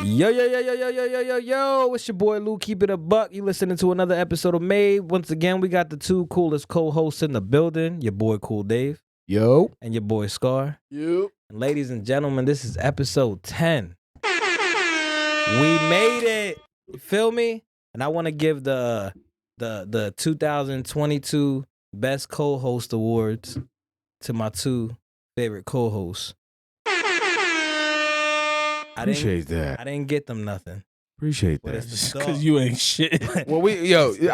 Yo, yo, yo, yo, yo, yo, yo, yo, yo. It's your boy Lou. Keep it a buck. You listening to another episode of M.A.D.E. Once again, we got the two coolest co-hosts in the building. Your boy Cool Dave. Yo. And your boy Scar. You. And ladies and gentlemen, this is episode 10. We made it. You feel me? And I want to give the 2022 Best Co-Host Awards to my two favorite co-hosts. Appreciate that. I didn't get them nothing. Appreciate But that. it's the Because thought. you ain't shit. Well,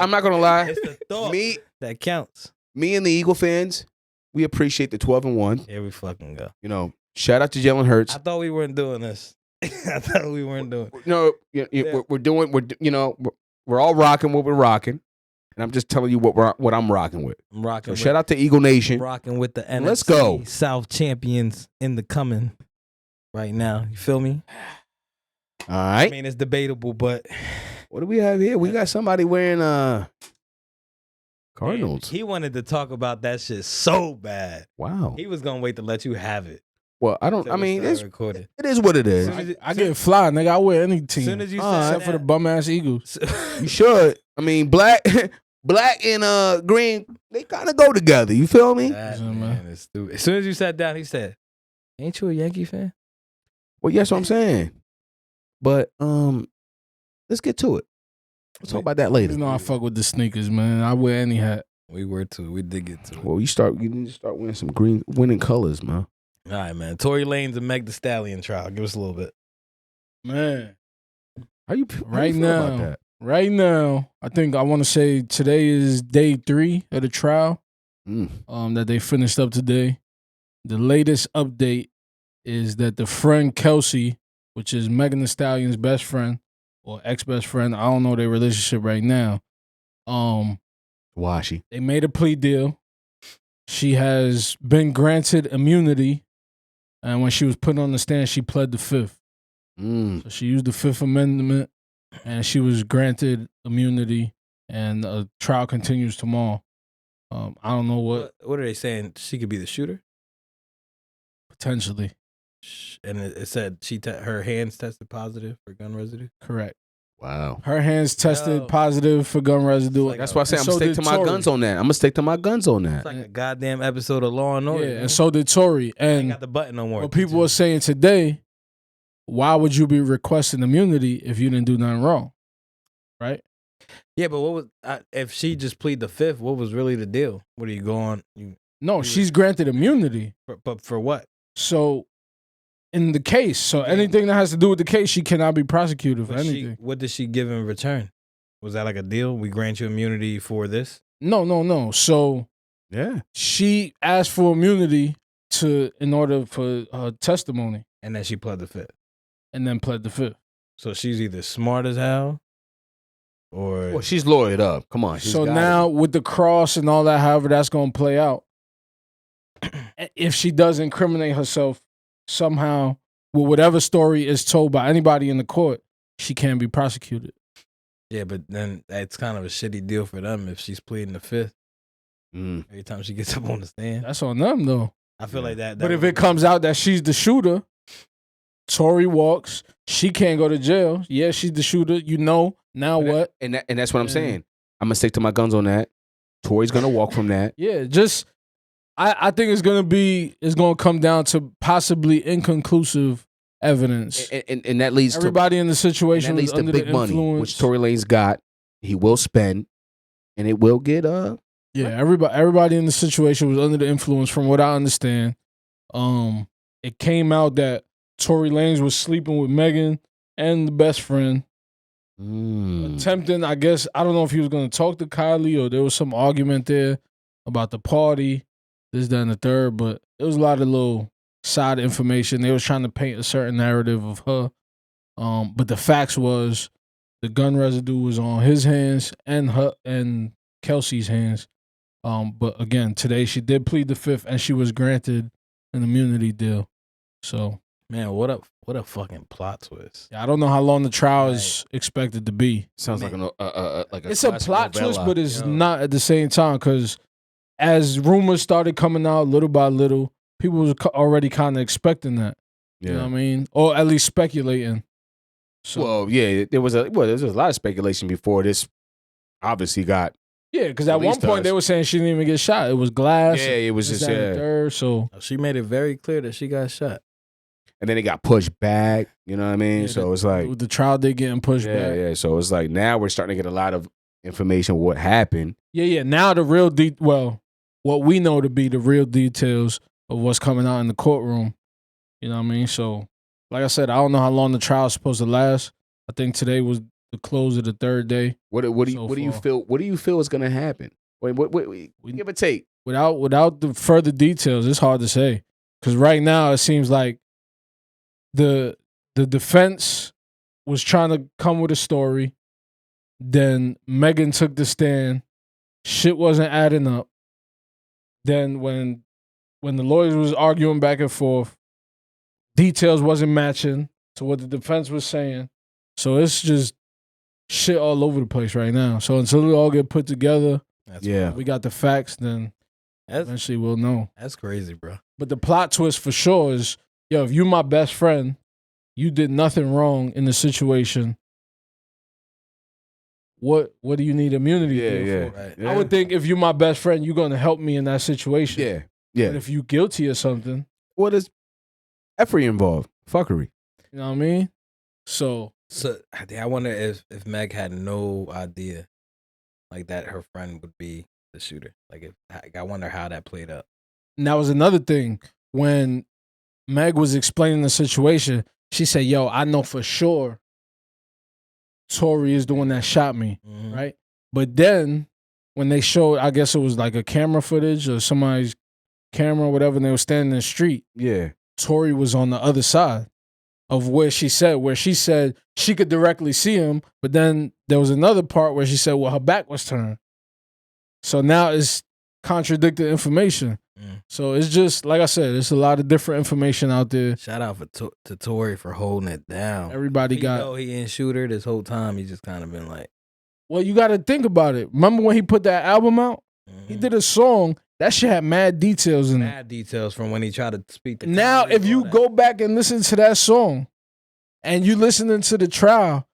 I'm not gonna lie. It's the thought Me that counts. and the Eagle fans, we appreciate the 12-1. Here we fucking go. You know, shout out to Jalen Hurts. I thought we weren't doing this. I thought we weren't doing it. No, Yeah. we're all rocking what we're rocking, and I'm just telling you what I'm rocking with. I'm rocking. So shout out to Eagle Nation. Rocking with the NFC Let's go. South champions in the coming right now. You feel me? All I right. mean, it's debatable, but What do we have here? We got somebody wearing Cardinals. He wanted to talk about that shit so bad. Wow. He was gonna wait to let you have it. Well, I don't. till I we mean, started recording. it is what it is. I get fly, nigga. I wear any team. Soon as you except said for the that- bum ass Eagles. You should. I mean, black and green, they kind of go together. You feel me? That Yeah, man man. is stupid. As soon as you sat down, he said, "Ain't you a Yankee fan?" Well, yes, what I'm saying. But let's get to it. We'll talk about that later. You know I fuck with the sneakers, man. I wear any hat. We were too. We did get to it. Well, you need to start wearing some green winning colors, man. All right, man. Tory Lanez and M.A.D.E. Stallion trial. Give us a little bit. Man. How you Right feel now. about that? Right now, I think I want to say today is day 3 of the trial. That they finished up today. The latest update is that the friend Kelsey, which is Megan Thee Stallion's best friend or ex-best friend, I don't know their relationship right now. Washy. They made a plea deal. She has been granted immunity, and when she was put on the stand, she pled the Fifth. So she used the Fifth Amendment, and she was granted immunity, and the trial continues tomorrow. I don't know what, What are they saying? She could be the shooter? potentially. And it said her hands tested positive for gun residue. Correct. Wow. Her hands tested Yo. positive for gun residue. Like That's why I say And I'm so gonna stick did to my Tory. guns on that. I'm gonna stick to my guns on It's that. like a goddamn episode of Law and Order. Yeah, man. and so did Tory. I ain't And got the button no more. what people are saying today, why would you be requesting immunity if you didn't do nothing wrong? Right? Yeah, but what was if she just plead the Fifth? What was really the deal? What are you going? No, Yeah. she's granted immunity. But for what? So, in the case, so anything that has to do with the case, she cannot be prosecuted for But anything. what did she give in return? Was that like a deal? We grant you immunity for this? No. So Yeah. she asked for immunity in order for her testimony, And then she pled the Fifth. and then pled the Fifth. So she's either smart as hell, or Well, she's lawyered up. Come on. So now with the cross and all that, however that's going to play out, if she does incriminate herself somehow with whatever story is told by anybody in the court, she can be prosecuted. yeah, but then that's kind of a shitty deal for them if she's pleading the Fifth every time she gets up on the stand. That's on them though. I feel like that. But if it comes out that she's the shooter, Tory walks, she can't go to jail. Yeah, she's the shooter. Now what? and that's what I'm Yeah. saying. I'm gonna stick to my guns on that. Tory's gonna walk from that. Yeah, just I think it's gonna come down to possibly inconclusive evidence. And that leads Everybody in the to situation that leads was to under big the money, influence. which Tory Lanez got. He will spend, and it will get Yeah, everybody in the situation was under the influence, from what I understand. It came out that Tory Lanez was sleeping with Megan and the best friend, attempting. I guess I don't know if he was going to talk to Kylie or there was some argument there about the party, this, that, and the third. But it was a lot of little side information. They was trying to paint a certain narrative of her. But the facts was the gun residue was on his hands and Kelsey's hands. But again, today she did plead the Fifth and she was granted an immunity deal. So man, what a fucking plot twist. yeah, I don't know how long the trial is expected to be. Sounds like a It's a classic plot novella. twist, but it's Yo. not at the same time because as rumors started coming out little by little, people was already kind of expecting that. You know what I mean? Or at least speculating. So, Well, yeah, there was a lot of speculation before this. Obviously, got yeah, because at one released point us. they were saying she didn't even get shot. It was glass. Yeah, it was this, just that, and the third. So She made it very clear that she got shot. and then it got pushed back. You know what I mean? yeah, So it's like the trial did getting pushed back. yeah. So it's like now we're starting to get a lot of information what happened. Yeah. Now the real what we know to be the real details of what's coming out in the courtroom. You know what I mean? So, like I said, I don't know how long the trial's supposed to last. I think today was the close of the third day. What do you feel? What do you feel is going to happen? What give or take? Without the further details, it's hard to say. Because right now it seems like the defense was trying to come with a story. Then Megan took the stand. Shit wasn't adding up. Then when the lawyers was arguing back and forth, details wasn't matching to what the defense was saying. So it's just shit all over the place right now. So until we all get put together, we got the facts, then eventually we'll know. That's crazy, bro. But the plot twist for sure is, yo, if you my best friend, you did nothing wrong in the situation. What do you need immunity for? Right. I would think if you're my best friend, you're gonna help me in that situation. Yeah. But if you guilty of something, what is effery involved? Fuckery. You know what I mean? So I wonder if Meg had no idea, like that her friend would be the shooter. Like I wonder how that played out. And that was another thing. When Meg was explaining the situation, she said, yo, I know for sure Tory is the one that shot me, right? But then when they showed, I guess it was like a camera footage or somebody's camera or whatever, and they were standing in the street. Yeah. Tory was on the other side of where she said she could directly see him, but then there was another part where she said, well, her back was turned. So now it's contradicted information. So it's just, like I said, there's a lot of different information out there. Shout out to Tory for holding it down. Everybody he ain't shooter this whole time. He just kind of been like, well, you got to think about it. Remember when he put that album out? He did a song. That shit had mad details in it. Mad details from when he tried to speak to now, if you go back and listen to that song and you listening to the trial,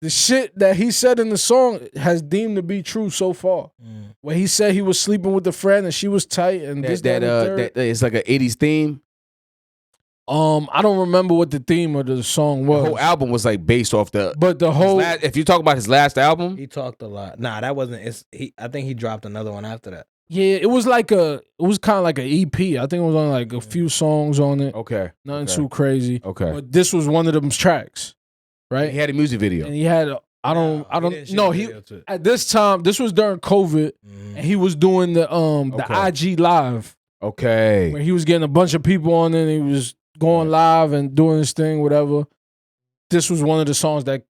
the shit that he said in the song has deemed to be true so far. Where he said he was sleeping with a friend and she was tight and that it's like an 80s theme. I don't remember what the theme of the song was. The whole album was like based off but the whole if you talk about his last album, he talked a lot. Nah, that wasn't. I think he dropped another one after that. Yeah, it was kind of like an EP. I think it was only like a few songs on it. Okay, nothing too crazy. Okay, but this was one of them tracks, right? He had a music video, and he had. I don't know. He at this time. This was during COVID, and he was doing the IG live. Okay, where he was getting a bunch of people on it. And he was going live and doing his thing, whatever. This was one of the songs that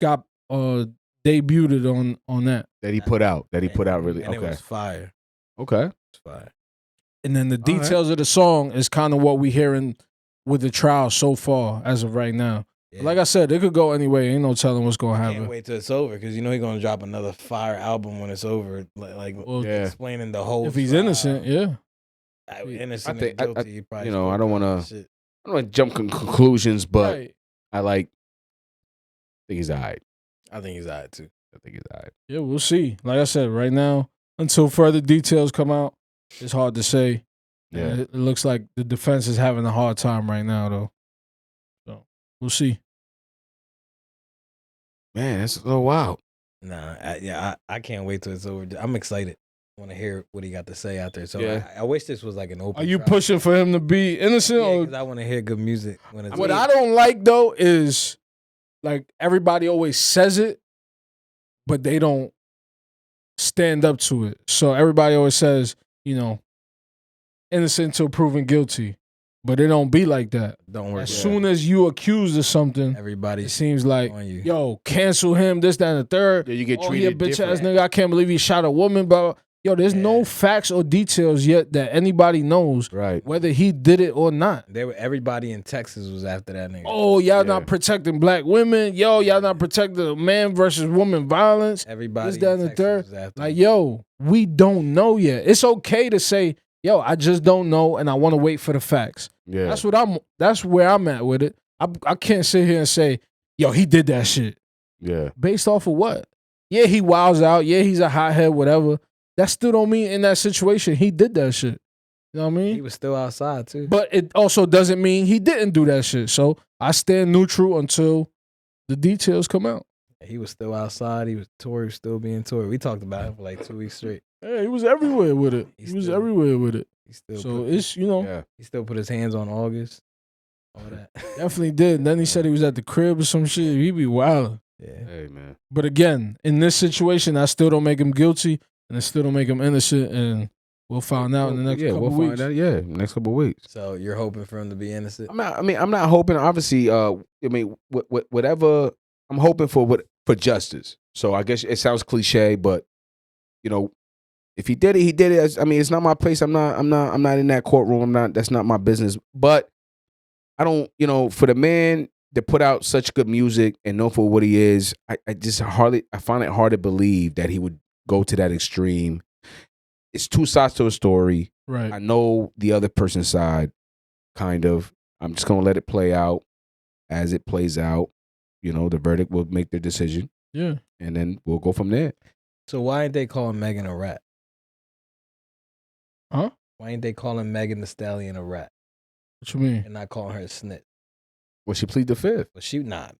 got debuted on that he put out. Really. And it was fire. Okay, it's fire. And then the details of the song is kind of what we hearing with the trial so far as of right now. Yeah. Like I said, it could go anyway. Ain't no telling what's gonna happen. Can't wait till it's over because he's gonna drop another fire album when it's over. Explaining the whole. If he's innocent, yeah. Innocent and guilty. He probably I don't want to jump conclusions, but I think he's alright. I think he's alright too. I think he's alright. Yeah, we'll see. Like I said, right now, until further details come out, it's hard to say. Yeah, it looks like the defense is having a hard time right now, though. So we'll see. Man, that's a little wild. Nah, I can't wait till it's over. I'm excited. I want to hear what he got to say out there. So I wish this was like an open. Are you trial. pushing for him to be innocent? Yeah, because I want to hear good music when it's. What I don't like though is like everybody always says it, but they don't stand up to it. So everybody always says, innocent until proven guilty. But it don't be like that. Don't work. As soon as you accused of something, it seems like, yo, cancel him, this, that, and the third. Yeah, you get treated bitch ass nigga. I can't believe he shot a woman, but yo, there's no facts or details yet that anybody knows whether he did it or not. Everybody in Texas was after that nigga. Oh, y'all not protecting black women. Yo, y'all not protecting man versus woman violence. Everybody this, that, in and the Texas third. was after Like, yo, we don't know yet. It's okay to say, yo, I just don't know, and I want to wait for the facts. Yeah, that's where I'm at with it. I can't sit here and say, yo, he did that shit. Yeah. Based off of what? Yeah, he wilds out. Yeah, he's a hothead, whatever. That still don't mean in that situation he did that shit. You know what I mean? He was still outside too. But it also doesn't mean he didn't do that shit. So I stand neutral until the details come out. He was still outside. Tory was still being Tory. We talked about him for like 2 weeks straight. Yeah, he was everywhere with it. He was everywhere with it. So it's, he still put his hands on August. All that. Definitely did. And then he said he was at the crib or some shit. He be wild. Yeah. Hey, man. But again, in this situation, I still don't make him guilty, and I still don't make him innocent, and we'll find out in the next couple weeks. Find out, next couple weeks. So you're hoping for him to be innocent? I'm not hoping. Obviously, whatever. I'm hoping for justice. So I guess it sounds cliche, but if he did it, he did it. I mean, it's not my place. I'm not in that courtroom. That's not my business. But I don't. For the man to put out such good music and know for what he is, I find it hard to believe that he would go to that extreme. It's two sides to a story. Right. I know the other person's side, kind of. I'm just gonna let it play out as it plays out. The verdict will make their decision. Yeah. And then we'll go from there. So why ain't they calling Megan a rat? Huh? Why ain't they calling Megan Thee Stallion a rat? What you mean? And not calling her a snitch? Well, she plead the fifth. But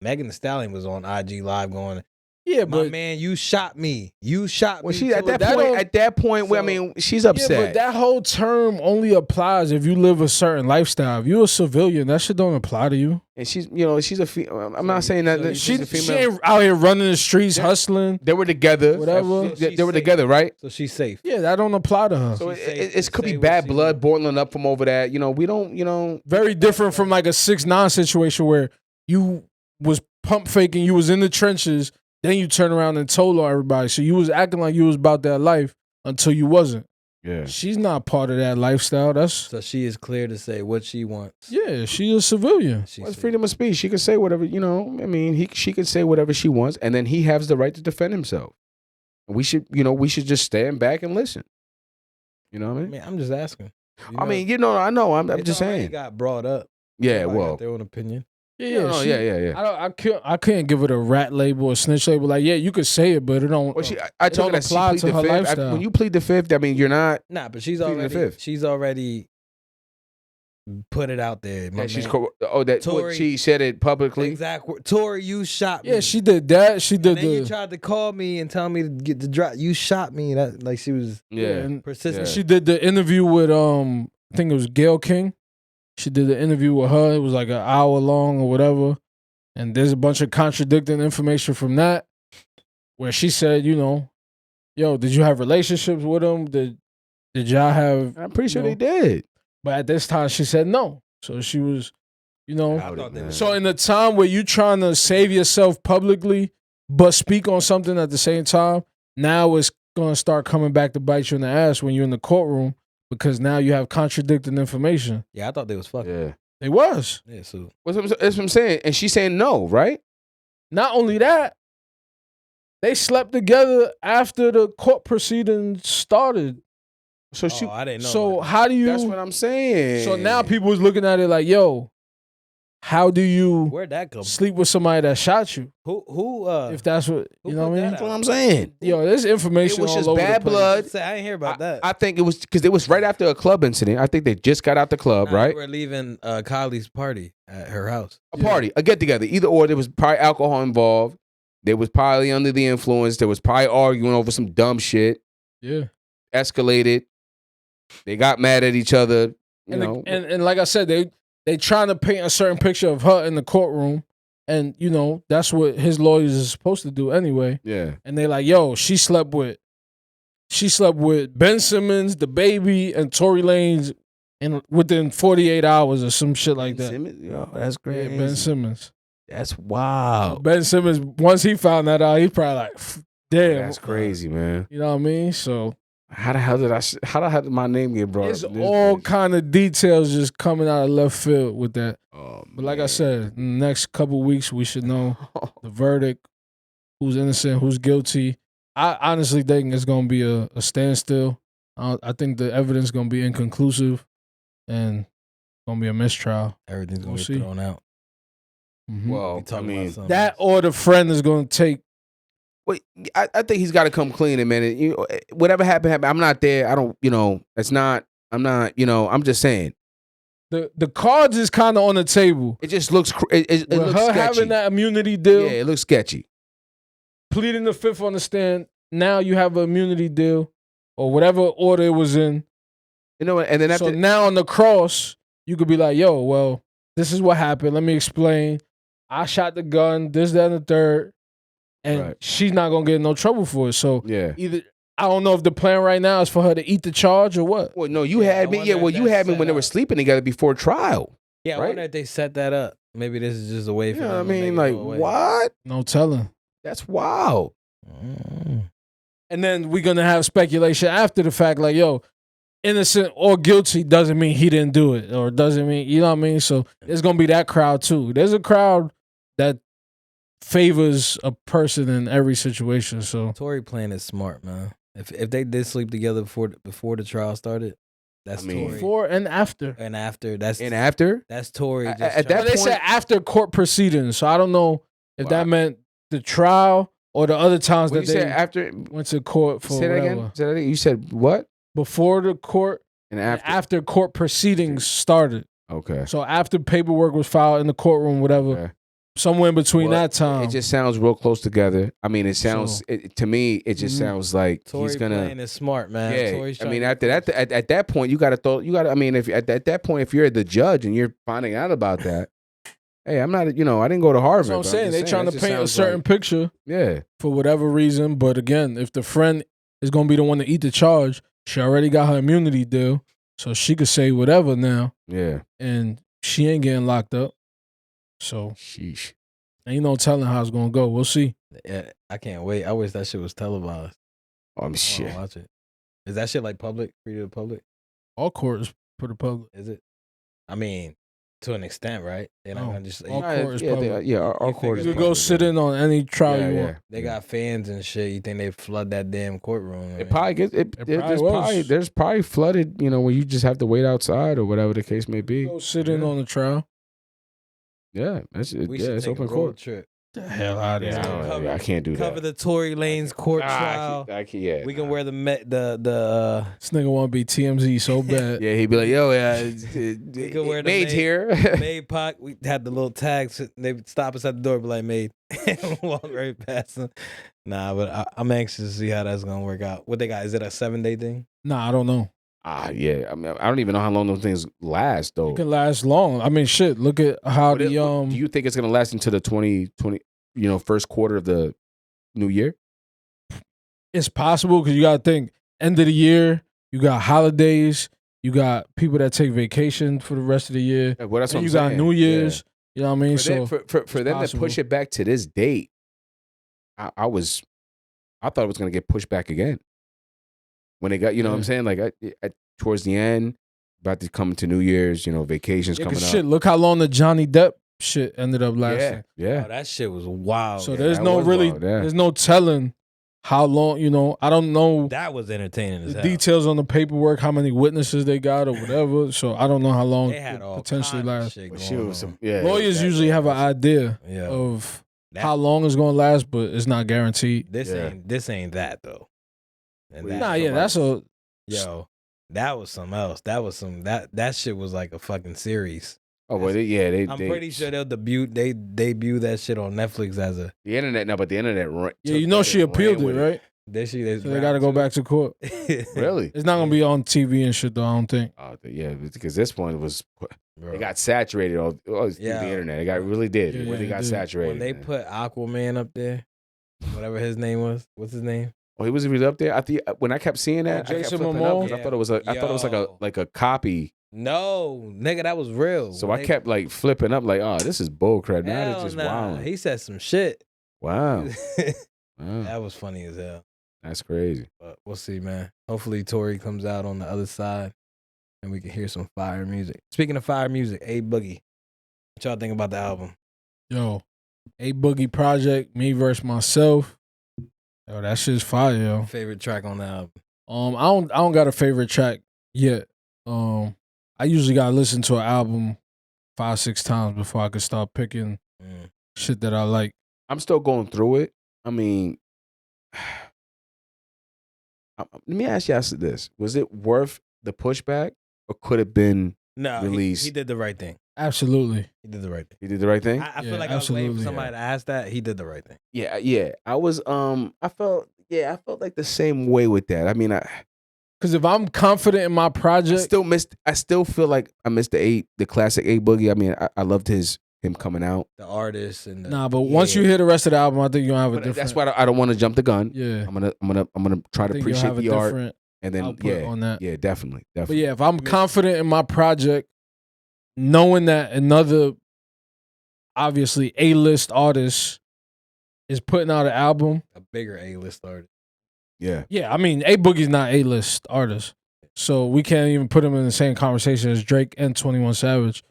Megan Thee Stallion was on IG Live going, yeah, my man, you shot me. You shot me. She at that point, she's upset. Yeah, but that whole term only applies if you live a certain lifestyle. If you're a civilian, that shit don't apply to you. And she's a I'm not saying that she's a female. She ain't out here running the streets, hustling. They were together. Whatever. They were together, right? So she's safe. Yeah, that don't apply to her. So it could be bad blood boiling up from over that. We don't, Very different from like a 6ix9ine situation where you was pump faking, you was in the trenches, then you turn around and told on everybody. So you was acting like you was about that life until you wasn't. Yeah. She's not part of that lifestyle. So she is clear to say what she wants. Yeah, she's a civilian. It's freedom of speech. She can say whatever, she can say whatever she wants, and then he has the right to defend himself. We should just stand back and listen. You know what I mean? I'm just asking. I know. I'm just saying. It got brought up. Yeah, Everybody well. got their own opinion. Yeah. I can't give it a rat label or snitch label. Like, yeah, you could say it, but it don't. Well, I took it as she plead the fifth. When you plead the fifth, I mean, you're not. Nah, but she's already put it out there. Tory, she said it publicly. Exactly. Tory, you shot me. Yeah, she did that. She did. And then you tried to call me and tell me to get the drop. You shot me. That like she was persistent. She did the interview with I think it was Gayle King. She did the interview with her. It was like an hour long or whatever. And there's a bunch of contradicting information from that where she said, yo, did you have relationships with him? Did y'all have... I'm pretty sure they did. But at this time, she said no. So she was, So in the time where you trying to save yourself publicly but speak on something at the same time, now it's going to start coming back to bite you in the ass when you're in the courtroom. Because now you have contradicting information. Yeah, I thought they was fucking. Yeah. They was. Yeah, so. That's what I'm saying. And she's saying no, right? Not only that, they slept together after the court proceedings started. So I didn't know. So how do you... That's what I'm saying. So now people was looking at it like, yo, how do you where'd that come sleep with somebody that shot you? Who if that's what you know what I mean? That's what I'm saying. Yo, there's information. It was all just over bad the place. blood. I didn't hear about that. I think it was because it was right after a club incident. I think they just got out the club, right? They were leaving Kylie's party at her house. A party, a get together. Either or, there was probably alcohol involved. They was probably under the influence. There was probably arguing over some dumb shit. Yeah. Escalated. They got mad at each other. And like I said, they trying to paint a certain picture of her in the courtroom. And, that's what his lawyers are supposed to do anyway. Yeah. And they like, yo, she slept with Ben Simmons, the baby, and Tory Lanez within 48 hours or some shit like that. Simmons? Yo, that's crazy. Yeah, Ben Simmons. That's wild. Ben Simmons, once he found that out, he probably like, damn. That's crazy, man. You know what I mean? So how the hell did my name get brought it's up? all kind of details just coming out of left field with that. Oh, but like I said, in the next couple weeks, we should know the verdict, who's innocent, who's guilty. I honestly think it's going to be a standstill. I think the evidence is going to be inconclusive and going to be a mistrial. Everything's going to be thrown out. Well, We I talking mean, about something That else. or the friend is going to take. wait, I think he's got to come clean. And man, whatever happened. I'm not there. I don't. It's not. I'm not. I'm just saying. The cards is kind of on the table. It just looks. It With looks her sketchy. having that immunity deal, Yeah, it looks sketchy. pleading the fifth on the stand. Now you have an immunity deal, or whatever order it was in. And then So after now on the cross, you could be like, "Yo, well, this is what happened. Let me explain. I shot the gun. This, that, and the third, and Right. she's not gonna get in no trouble for it." So yeah. either I don't know if the plan right now is for her to eat the charge or what. Well, no, you Yeah, had I me. wonder Yeah, well, if you that's had me set when they were up. sleeping together before trial. Yeah, I right? wonder if they set that up. Maybe this is just a way for Yeah, I them to mean, make it like go away. what? No telling. That's wild. And then we're gonna have speculation after the fact, like, yo, innocent or guilty doesn't mean he didn't do it, or doesn't mean, you know what I mean? So there's gonna be that crowd too. There's a crowd that favors a person in every situation. So Tory playing is smart, man. If they did sleep together before the trial started, that's I mean, Tory. before and after. And after, that's after, Tory. At Just that But they point- said after court proceedings. So I don't know if Wow. that meant the trial or the other times when that you they said after, went to court for say that whatever. again. Say that again. You said what? Before the court And and after. after court proceedings started. Okay. So after paperwork was filed in the courtroom, whatever, Okay. somewhere in between Well, that time. It just sounds real close together. I mean, it sounds So- to me. It just Mhm. sounds like Tory he's gonna. playing is smart, man. Yeah, Tory's I trying mean, to after get that, at that point, you got to throw. You got to. I mean, if at that point, if you're the judge and you're finding out about that, hey, I'm not. I didn't go to Harvard. That's what I'm but saying. just They're trying that to just paint a sounds certain like- picture Yeah. for whatever reason. But again, if the friend is going to be the one to eat the charge, she already got her immunity deal. So she could say whatever now. Yeah. And she ain't getting locked up. So Sheesh. ain't no telling how it's going to go. We'll see. Yeah, I can't wait. I wish that shit was televised. I wanna Shit. watch it. Is that shit like public, free to the public? All court is for the public. Is it? I mean, to an extent, right? They're not No. gonna just. All Yeah, court is yeah, public. our You court figure is You they could go public, sit yeah. in on any trial Yeah, you yeah. want. They got fans and shit. You think they flood that damn courtroom? It probably gets It probably was. there's probably flooded, where you just have to wait outside or whatever the case may be. Go sit in Yeah. on the trial. Yeah, that's it. We Yeah, should it's take open a road court. trip. The hell out of Yeah, here. I can't do that. Cover the Tory Lanez court Nah, trial. I can't, yeah, We can nah. wear the This nigga want to be TMZ so bad. Yeah, he'd be like, "Yo, We can wear the Maid's Maid- here." M.A.D.E Pac. We had the little tags. They would stop us at the door, be like, "Made," and walk right past them. Nah, but I'm anxious to see how that's gonna work out. What they got? Is it a 7-day thing? Nah, I don't know. Yeah. I mean, I don't even know how long those things last though. It can last long. I mean, shit. Look at how But the do you think it's gonna last into the 2020, first quarter of the new year? it's possible because you got to think end of the year. You got holidays. You got people that take vacation for the rest of the year. Yeah, well, that's what And I'm you got saying. New Yeah. Year's. You know what I mean? For them, for them to possible. push it back to this date, I thought it was gonna get pushed back again. When they got, what I'm Yeah. saying, like towards the end, about to come to New Year's, vacations Yeah, coming 'cause up. shit, look how long the Johnny Depp shit ended up lasting. Yeah. Oh, that shit was wild. So yeah, there's that no was really, wild, yeah. there's no telling how long. I don't know that was entertaining as the hell. details on the paperwork, how many witnesses they got or whatever. So I don't know how long They had it all potentially kind of last. shit But going she on. was yeah. Lawyers that- usually have an idea Yeah. of That- how long it's going to last, but it's not guaranteed. This Yeah. ain't that though. And Well, that- Nah, yeah, that's a yo. That was something else. That was that shit was like a fucking series. Oh, well, I'm pretty sure they'll debut that shit on Netflix as a. the internet. No, but the internet. yeah. She appealed it, right? So So they got to go back to court. Really? It's not going to be on TV and shit though. I don't think. Oh, yeah, because this one was. Bro. It got saturated all through Yeah. the internet. It really did. Yeah, It really it got did. saturated. When they man. put Aquaman up there, whatever his name was, what's his name? Oh, he was really up there. I think when I kept seeing that, I kept Jason flipping Momoa? up 'cause I thought it was like a copy. No, nigga, that was real. So When I they- kept like flipping up, like, oh, this is bull crap. Now Hell it's just nah. wow. He said some shit. Wow. Wow. That was funny as hell. That's crazy. But we'll see, man. Hopefully Tory comes out on the other side and we can hear some fire music. Speaking of fire music, A-Boogie. What y'all think about the album? Yo, A-Boogie Project, me versus myself. Yo, that shit's fire, yo. Favorite track on the album? I don't got a favorite track yet. I usually gotta listen to an album 5-6 times before I can start picking shit that I like. I'm still going through it. I mean, let me ask you this: was it worth the pushback, or could it have been released? He did the right thing. Absolutely. He did the right thing. He did the right thing. I feel like I was waiting for somebody to ask that. He did the right thing. Yeah. I was. I felt like the same way with that. I mean, because if I'm confident in my project, I still feel like I missed the classic A Boogie. I mean, I loved him coming out. The artist and but once you hear the rest of the album, I think you're gonna have a different. That's why I don't want to jump the gun. Yeah, I'm gonna try to appreciate the art, and then on that. Yeah, definitely. But yeah, if I'm confident in my project, knowing that another obviously A-list artist is putting out an album, a bigger A-list artist. Yeah. I mean, A Boogie's not A-list artist, so we can't even put him in the same conversation as Drake and 21 Savage.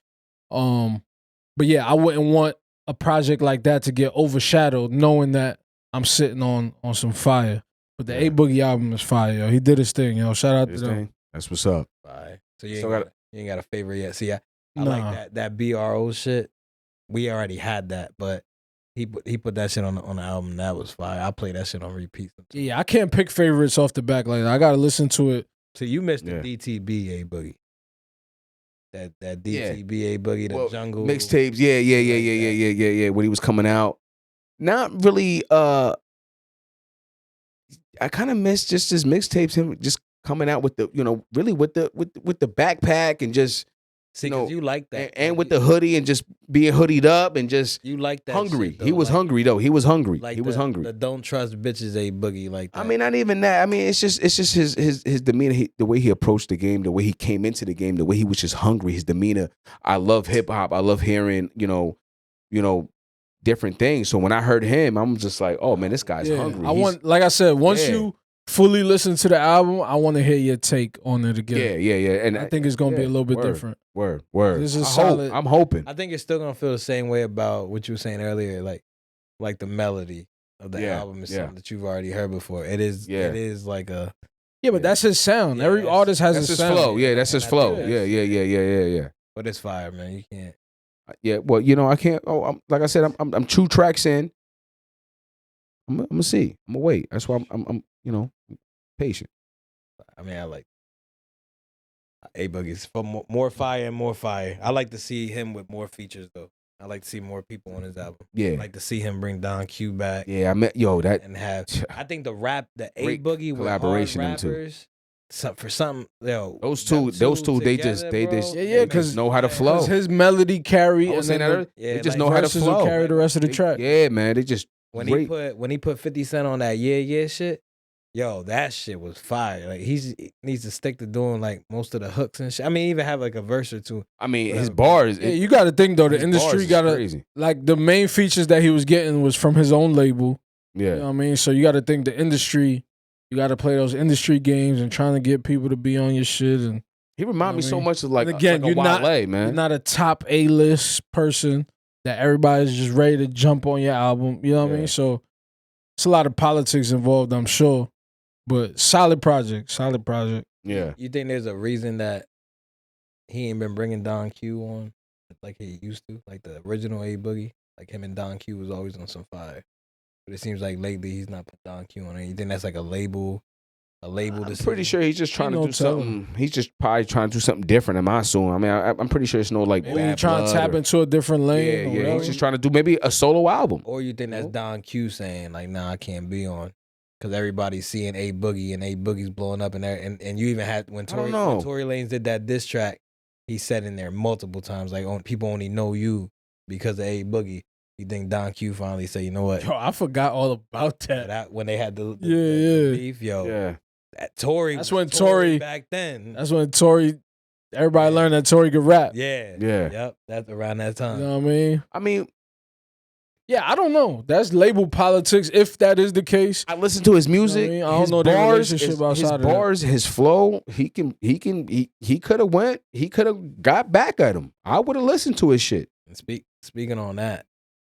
But yeah, I wouldn't want a project like that to get overshadowed, knowing that I'm sitting on some fire. But the A Boogie album is fire, yo. He did his thing, yo. Shout out to them. That's what's up. Fire. So you ain't got a favorite yet. See, I like that BRO shit. We already had that, but he put that shit on the album. That was fire. I play that shit on repeat. Yeah, I can't pick favorites off the back like that. I gotta listen to it. So you missed the DTB A Boogie. That DTB A Boogie, the jungle mixtapes. Yeah. When he was coming out, not really. I kind of missed just his mixtapes. Him just coming out with the, really with the backpack and just. See, you like that, and with the hoodie and just being hoodied up and just you like that. Hungry. Shit, though. He was hungry though. He was hungry. Like he was hungry. The don't trust bitches A Boogie like that. I mean, not even that. I mean, it's just his demeanor, the way he approached the game, the way he came into the game, the way he was just hungry. His demeanor. I love hip hop. I love hearing different things. So when I heard him, I'm just like, oh man, this guy's hungry. Like I said, once you fully listen to the album, I want to hear your take on it again. Yeah. And I think it's gonna be a little bit different. Word. This is solid. I'm hoping. I think it's still gonna feel the same way about what you were saying earlier, like the melody of the album is something that you've already heard before. It is like a but that's his sound. Every artist has his sound. Flow. Yeah, that's his flow. Yeah. But it's fire, man. You can't. Yeah, well, I can't. Like I said, I'm 2 tracks in. I'm gonna see. I'm gonna wait. That's why I'm patient. I mean, I like A Boogie's for more fire and more fire. I like to see him with more features though. I like to see more people on his album. Yeah, I like to see him bring Don Q back. Yeah, I met that and have. I think the A Boogie collaboration with hard rappers. For something, those two, they just because know how to flow. His melody carry, and then they just know how to flow. Carry the rest of the track. Yeah, man, they just when he put 50 Cent on that shit. Yo, that shit was fire. Like he needs to stick to doing like most of the hooks and shit. I mean, even have like a verse or two. I mean, his bars. Yeah, you got to think though. The industry got to like the main features that he was getting was from his own label. Yeah, you know what I mean. So you got to think the industry. You got to play those industry games and trying to get people to be on your shit. And he remind me so much of like again, like Wale, man. You're not a top A-list person that everybody's just ready to jump on your album. You know what I mean? So it's a lot of politics involved, I'm sure. But solid project. Yeah. You think there's a reason that he ain't been bringing Don Q on like he used to? Like the original A Boogie? Like him and Don Q was always on some fire. But it seems like lately he's not put Don Q on it. You think that's like a label decision? I'm pretty sure he's just trying to do something. He's just probably trying to do something different. I assume. I mean, I'm pretty sure it's no like maybe he's trying to tap into a different lane. Yeah. He's just trying to do maybe a solo album. Or you think that's Don Q saying like, nah, I can't be on. Because everybody's seeing A Boogie and A Boogie's blowing up in there. And you even had, when Tory Lanez did that diss track, he said in there multiple times, like, people only know you because of A Boogie. You think Don Q finally say, you know what? Yo, I forgot all about that. When they had the beef, Tory. That's when Tory back then. That's when Tory. Everybody learned that Tory could rap. Yeah. Yep. That's around that time. You know what I mean? I mean, yeah, I don't know. That's label politics. If that is the case, I listen to his music. You know I don't know the relationship outside his bars, his flow. He could have went. He could have got back at him. I would have listened to his shit. And speaking on that,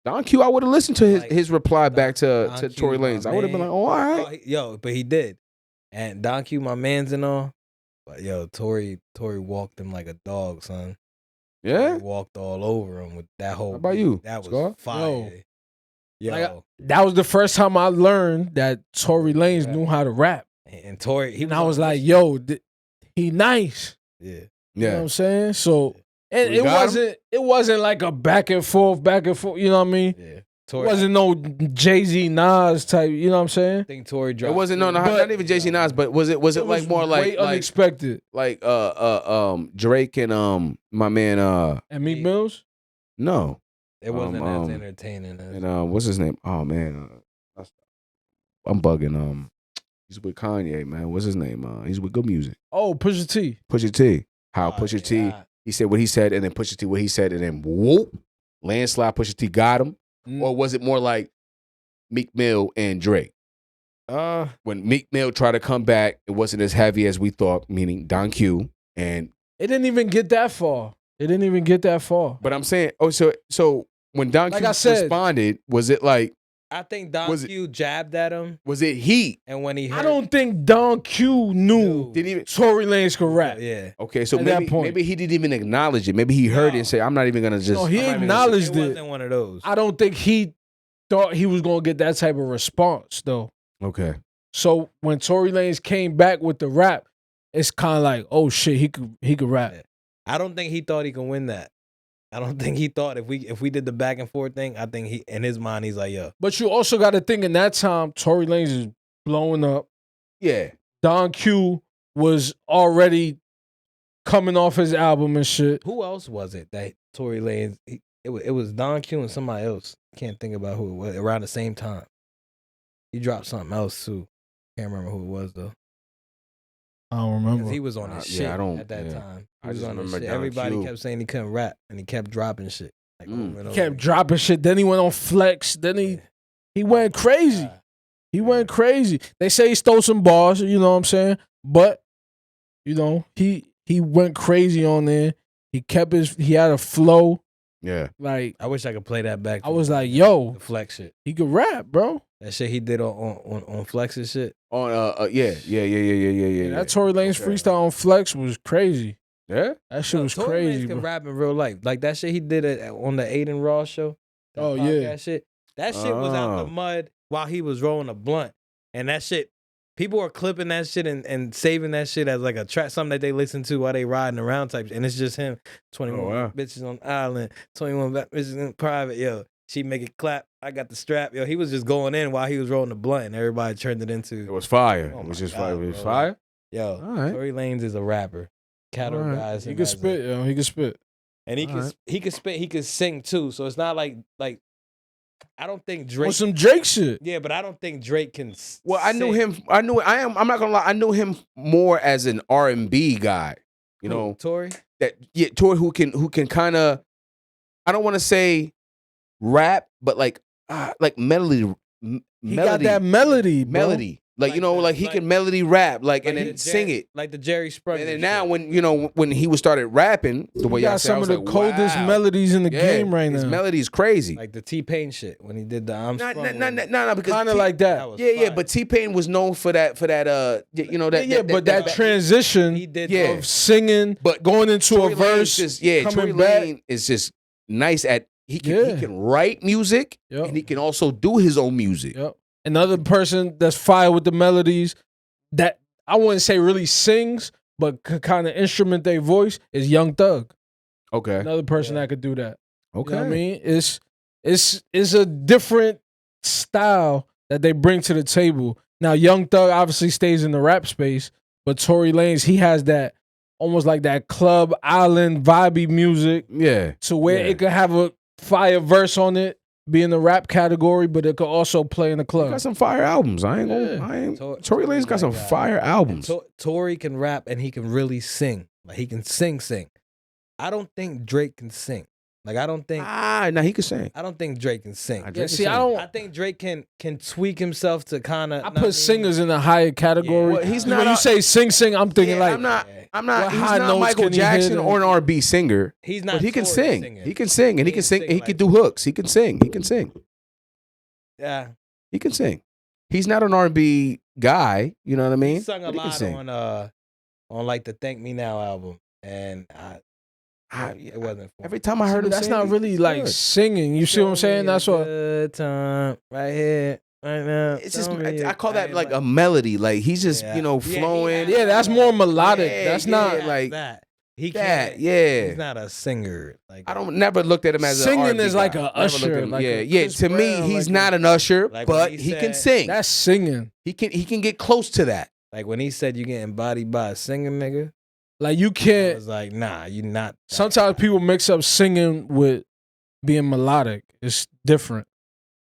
Don Q, I would have listened to his reply back to Tory Lanez. I would have been like, oh, all right. But he did. And Don Q, my man's and all. But Tory walked him like a dog, son. Yeah. He walked all over him with that whole. How about you, That was Scar? fire. Yo, Like, that was the first time I learned that Tory Lanez knew how to rap. and Tory, I was like, yo, he nice. yeah. You know what I'm saying? So, and We got it wasn't like a back and forth, you know what I mean? Yeah. It wasn't no Jay-Z Nas type, you know what I'm saying? I think Tory dropped. It wasn't not even Jay-Z Nas, but was it like more like unexpected? Like Drake and my man and Meek Mills? No. It wasn't as entertaining as and what's his name? Oh man. I'm bugging. He's with Kanye, man. What's his name? He's with Good Music. Oh, Pusha T. Pusha T. How Pusha T, he said what he said, and then Pusha T what he said, and then whoop, landslide, Pusha T got him. Or was it more like Meek Mill and Drake? When Meek Mill tried to come back, it wasn't as heavy as we thought, meaning Don Q, and it didn't even get that far. But I'm saying, so when Don Q responded, was it like? I think Don Q jabbed at him. Was it heat? And when he heard, I don't think Don Q knew Tory Lanez could rap. Yeah. Okay, so maybe he didn't even acknowledge it. Maybe he heard it and said, I'm not even gonna just. No, he acknowledged it. It wasn't one of those. I don't think he thought he was gonna get that type of response though. Okay. So when Tory Lanez came back with the rap, it's kind of like, oh shit, he could rap. Yeah. I don't think he thought he could win that. I don't think he thought if we did the back and forth thing, I think he in his mind he's like, yo. But you also got to think in that time, Tory Lanez is blowing up. Yeah. Don Q was already coming off his album and shit. Who else was it that Tory Lanez? It was Don Q and somebody else. Can't think about who it was around the same time. He dropped something else too. Can't remember who it was though. I don't remember. He was on his shit at that time. He was on his shit. Everybody kept saying he couldn't rap, and he kept dropping shit. Like he kept dropping shit. Then he went on Flex. Then he went crazy. He went crazy. They say he stole some bars. You know what I'm saying? But you know he went crazy on there. He had a flow. Yeah. Like I wish I could play that back. I was like, yo, the Flex shit. He could rap, bro. That shit he did on Flex's shit. On yeah. That Tory Lanez freestyle on Flex was crazy. Yeah, that shit was Tory crazy. Lanez can rap in real life, like that shit he did on the Aiden Ross show. Oh yeah, shit. That shit was out the mud while he was rolling a blunt, and that shit, people are clipping that shit and saving that shit as like a track, something that they listen to while they riding around type. And it's just him, 21 bitches on the island, 21 bitches in private, yo. She make it clap. I got the strap. Yo, he was just going in while he was rolling the blunt, and everybody turned it into. It was fire. Oh it was just God, fire. It was fire. Yo, Tory Lanez is a rapper. Categorize him. He can spit, yo. He can spit. And he can spit. He can sing too. So it's not like I don't think Drake. Or some Drake shit. Yeah, but I don't think Drake can. Well, I knew him. I'm not gonna lie. I knew him more as an R&B guy. You know, Tory. Tory who can kind of. I don't want to say rap, but like melody. He got that melody, bro. Melody. Like you know, like he can melody rap, like and then sing it, like the Jerry Sprung. And then now, when he was started rapping, the way he got some of the coldest melodies in the game right now. His melody is crazy, like the T-Pain shit when he did the I'm Sprung. No, because kind of like that. Yeah, but T-Pain was known for that. But that transition he did of singing, but going into Tory a verse, Tory Lanez is just nice at he can write music and he can also do his own music. Yep. Another person that's fire with the melodies that I wouldn't say really sings, but could kind of instrument their voice is Young Thug. Okay. Another person that could do that. Okay. You know what I mean? It's a different style that they bring to the table. Now, Young Thug obviously stays in the rap space, but Tory Lanez, he has that almost like that club island vibey music. Yeah. To where it could have a fire verse on it. Be in the rap category, but it could also play in the club. He got some fire albums. Tory Lanez got some fire albums. Tory can rap and he can really sing. Like he can sing. I don't think Drake can sing. Like I don't think. No, he can sing. I don't think Drake can sing. I think Drake can tweak himself to kind of. I put singers in a higher category. Well, he's not. When you say sing, I'm thinking like. I'm not. He's not Michael Jackson or an R&B singer. He's not. But he can sing. Singer. He can sing, and he can sing. And he can do hooks. He can sing. He can sing. Yeah. He can sing. He's not an R&B guy. You know what I mean? He sung a lot on like the Thank Me Now album, and It wasn't. Every time I heard him, that's say not it, really it's like good. singing. You see what I'm saying? That's what. Good time right here, right now. It's just I call that like a melody. Like he's just flowing. Yeah, that's more melodic. Yeah, that's yeah, not like that. He that. can't. Yeah, He's not a singer. Like I don't never looked at him as singing an R&B is like guy. a Never usher. looked at him- Like yeah. To me, Brown, he's like not an usher, like but when he he can said- sing. that's singing. He can get close to that. Like when he said you get embodied by a singer, nigga. Like you I can't. was like, nah, you not. that Sometimes guy. people mix up singing with being melodic. It's different.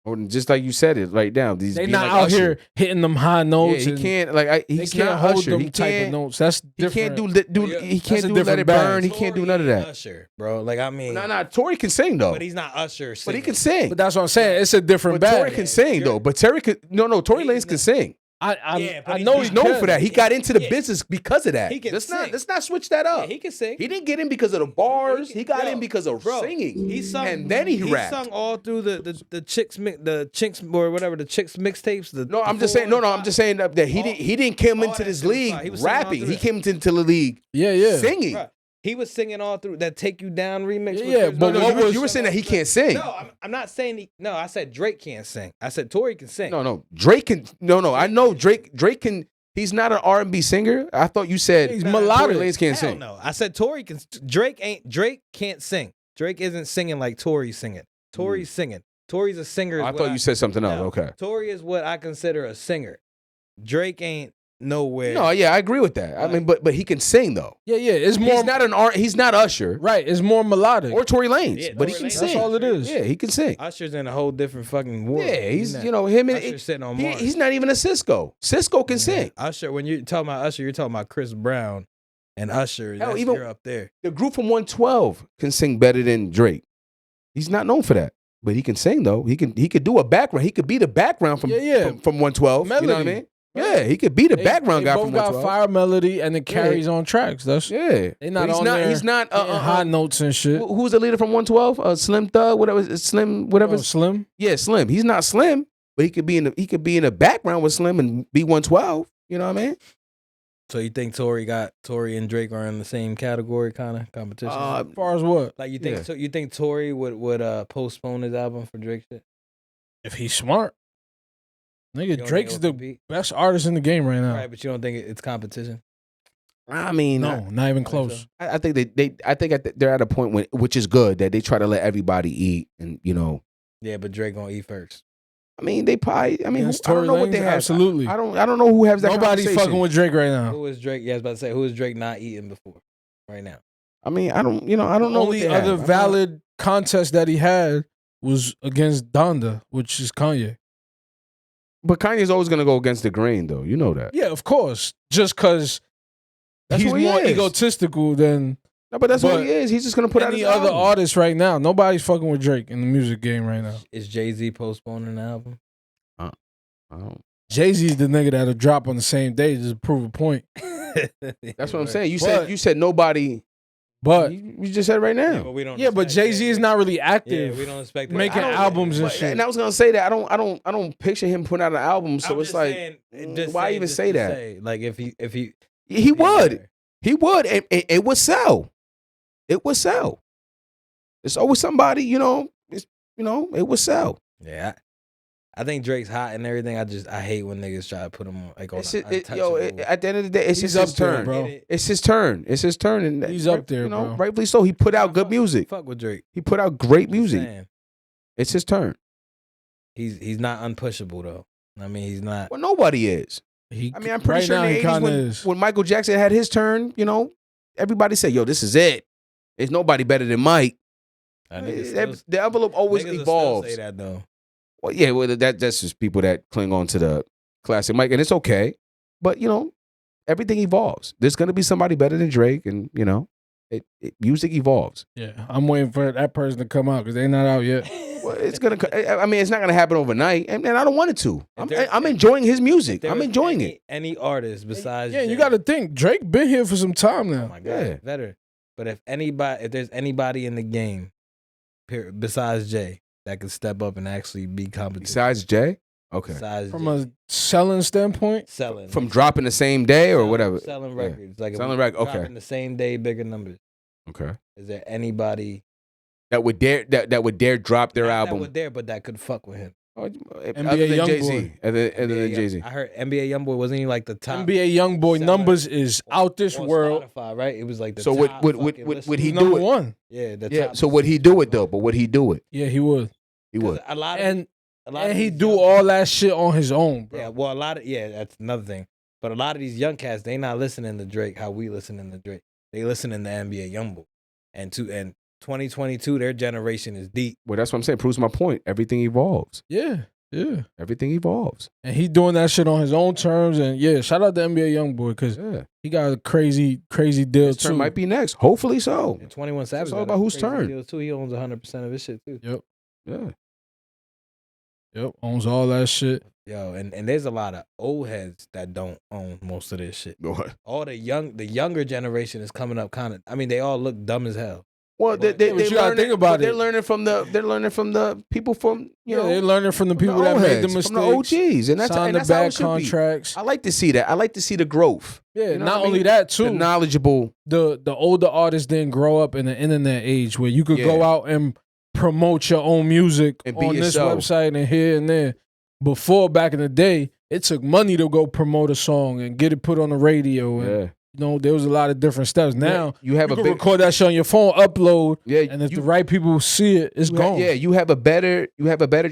Or just like you said it right now. He's They being not like out Usher. here hitting them high Yeah, notes. he and can't like They he's can't not hold Usher. them He type of can't. notes. That's He different. can't do. Yeah, He that's can't a do Let different It bag. Burn. He can't do Tory none of ain't that. Usher, bro. Like I mean, No, Tory can sing though. but he's not Usher. But he singing. can sing. But that's what I'm saying. It's a different But bag. Tory can sing though. But Tory can Tory Lanez can sing. Yeah, but I he's know not- He's he known can. for that. He got into the Yeah. business because of that. He can let's sing. not switch that up. Yeah, he can sing. He didn't get in because of the bars. He got Yo, in because of bro, singing. He sung, and then he rapped. He sung all through the chicks or whatever the chicks mixtapes. No, I'm just saying. No, I'm just saying that he didn't come all into that this shit was league fire. He was singing all rapping. through He that. came into the league Yeah. singing. Bruh, he was singing all through that "Take You Down" remix. with Yeah, Chris but Brown. what was- You were saying that he can't sing. No, I'm not saying no. I said Drake can't sing. I said Tory can sing. No. Drake can. No. I know Drake can. He's not an R&B singer. I thought you said He's Tory melodic. Lanez can't Hell sing. no. I said Tory can. Drake can't sing. Drake isn't singing like Tory's singing. Tory's singing. Tory's a singer. I thought you said something else. No, Okay. Tory is what I consider a singer. Drake ain't nowhere. No, yeah, I agree with that. I mean, but he can sing though. Yeah. It's more. He's not Usher right. It's more melodic. or Tory Lanez, Yeah, but he Tory can Lanez. sing. That's all it is. Yeah, he can sing. Usher's in a whole different fucking world. Yeah, he's not- him and Usher's sitting on Mars. he's not even a Cisco. Cisco can sing. Usher, when you're talking about Usher, you're talking about Chris Brown and Usher. Hell, That's, even- you're up there. The group from 112 can sing better than Drake. He's not known for that, but he can sing though. He could do a background. He could be the background from Yeah. from 112. You know what I Melody. mean? Yeah, he could be the background guy both from got 112. fire melody and it carries on tracks. That's Yeah, They not But he's on not. there He's not. hitting high notes and shit. Who's the leader from 112? Slim Thug, whatever. Slim, whatever. Oh, Slim. Yeah, Slim. He's not Slim, but he could be in the background with Slim and be 112. You know what I mean? So you think Tory and Drake are in the same category, kind of competition? As far as what? like you think? yeah. So you think Tory would postpone his album for Drake shit? If he's smart. You Nigga, don't Drake's think the it'll compete? best artist in the game right now. Right, but you don't think it's competition? I mean, No, not even close. I think they're at a point which is good that they try to let everybody eat, and Yeah, but Drake gonna eat first. I mean, they probably. I mean, Against I don't Tory know what they Lanez? have. Absolutely. I don't know who has that. Nobody's conversation. fucking with Drake right now. Who is Drake? Yeah, I was about to say, who is Drake not eating before right now? I mean, I don't know. The what only they have. other valid contest that he had was against Donda, which is Kanye. But Kanye's always gonna go against the grain, though. You know that. Yeah, of course. Just because That's he's what he more is. egotistical than No, but that's what But he is. He's just gonna put out any his other album. artist right now. Nobody's fucking with Drake in the music game right now. Is Jay-Z postponing the album? I don't- Jay-Z's the nigga that'll drop on the same day just to prove a point. That's what I'm saying. You But- said nobody. But You just said right Yeah, now. but we don't. yeah, but expect Jay-Z is not really Yeah, active. we don't expect making I don't- albums and but- shit. And I was gonna say that I don't picture him putting out an album. So I'm it's just like, saying, why even just say to that? say, like if he He would. He would. And it would sell. It would sell. It's always somebody, it would sell. Yeah, I think Drake's hot and everything. I hate when niggas try to put him on like on. At the end of the day, it's He's just his up there, turn. bro. It's his turn. It's his turn. And He's up there, bro. Rightfully so. He put out good music. Fuck with Drake. He put out great Just music. saying. It's his turn. He's not unpushable though. I mean, he's not. Well, nobody is. He, I mean, I'm pretty right sure now he in the 80s kinda when, is. when Michael Jackson had his turn, everybody said, yo, this is it. There's nobody better than Mike. The envelope always niggas will evolves. Still say that though. Well, yeah, that's just people that cling on to the classic Mike, and it's okay. But, everything evolves. There's going to be somebody better than Drake, and, music evolves. Yeah, I'm waiting for that person to come out because they're not out yet. Well, it's not going to happen overnight, and I don't want it to. there- I'm enjoying his music. There I'm was enjoying it. Any artist besides Yeah, you Jay- got to think Drake been here for some time Oh now. my god, Yeah. better. But if there's anybody in the game, besides Jay, that could step up and actually be competition. Besides Jay? Okay. Besides From Jay. a selling standpoint, selling From dropping the same day or whatever. selling Yeah. records, like if Selling we record, okay. dropping the same day, bigger numbers. Okay. Is there anybody that would dare drop their album? That would dare, but that could fuck with him. Other NBA than Jay-Z. Youngboy. Other than Jay-Z. I heard NBA Youngboy wasn't he like the top NBA Youngboy numbers is out this on world. Spotify, right? It was like the so top would he do number it? One. Yeah, Yeah. So would he do it though? But would he do it? Yeah, he would. He would. A lot of And he these do young all that shit on his own, bro. Yeah, well, that's another thing. But a lot of these young cats, they not listening to Drake how we listening to Drake. They listening to NBA Youngboy. And 2022, their generation is deep. Well, that's what I'm saying. Proves my point. Everything evolves. Yeah. Everything evolves. And he doing that shit on his own terms. And yeah, shout out to NBA Youngboy because he got a crazy deal his too. turn might be next. Hopefully so. And 21 Savage. It's all about whose turn. Deal too. He owns 100% of his shit too. Yep. Yeah. Yep. Owns all that shit. Yo, and there's a lot of old heads that don't own most of this shit. What? All the younger generation is coming up kind of. I mean, they all look dumb as hell. Well, you gotta think about They're it. learning from the people from you know. They're learning from the people that made the mistakes, from the OGs, and that's signed the how bad it should contracts. be. I like to see that. I like to see the growth. Yeah, You know not what I only mean? that too. The knowledgeable. The older artists didn't grow up in the internet age where you could go out and promote your own music And be on this yourself. website and here and there. Before, back in the day, it took money to go promote a song and get it put on the radio. And, you know, there was a lot of different steps. Now you have you a can big record that shit on your phone, upload, and if you- the right people see it, it's gone. you have a better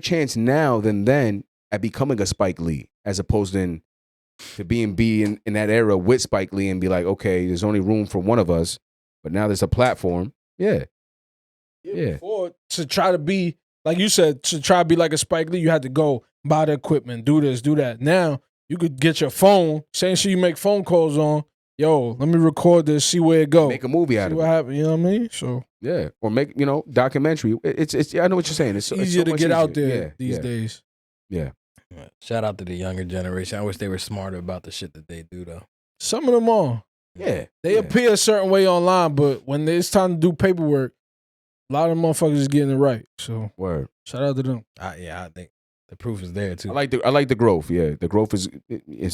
chance now than then at becoming a Spike Lee, as opposed to be in that era with Spike Lee and be like, okay, there's only room for one of us, but now there's a platform. Yeah. Before, to try to be, like you said, to try to be like a Spike Lee, you had to go buy the equipment, do this, do that. Now, you could get your phone, same shit you make phone calls on. Yo, let me record this, see where it goes. Make a movie out of it. See what happens, you know what I mean? So yeah, or make documentary. It's I know what you're saying. It's easier so to much get out easier. there these days. Yeah. Shout out to the younger generation. I wish they were smarter about the shit that they do though. Some of them are. Yeah. They appear a certain way online, but when it's time to do paperwork, a lot of them motherfuckers is getting it right. So Word. Shout out to them. I think the proof is there too. I like the growth. Yeah, the growth is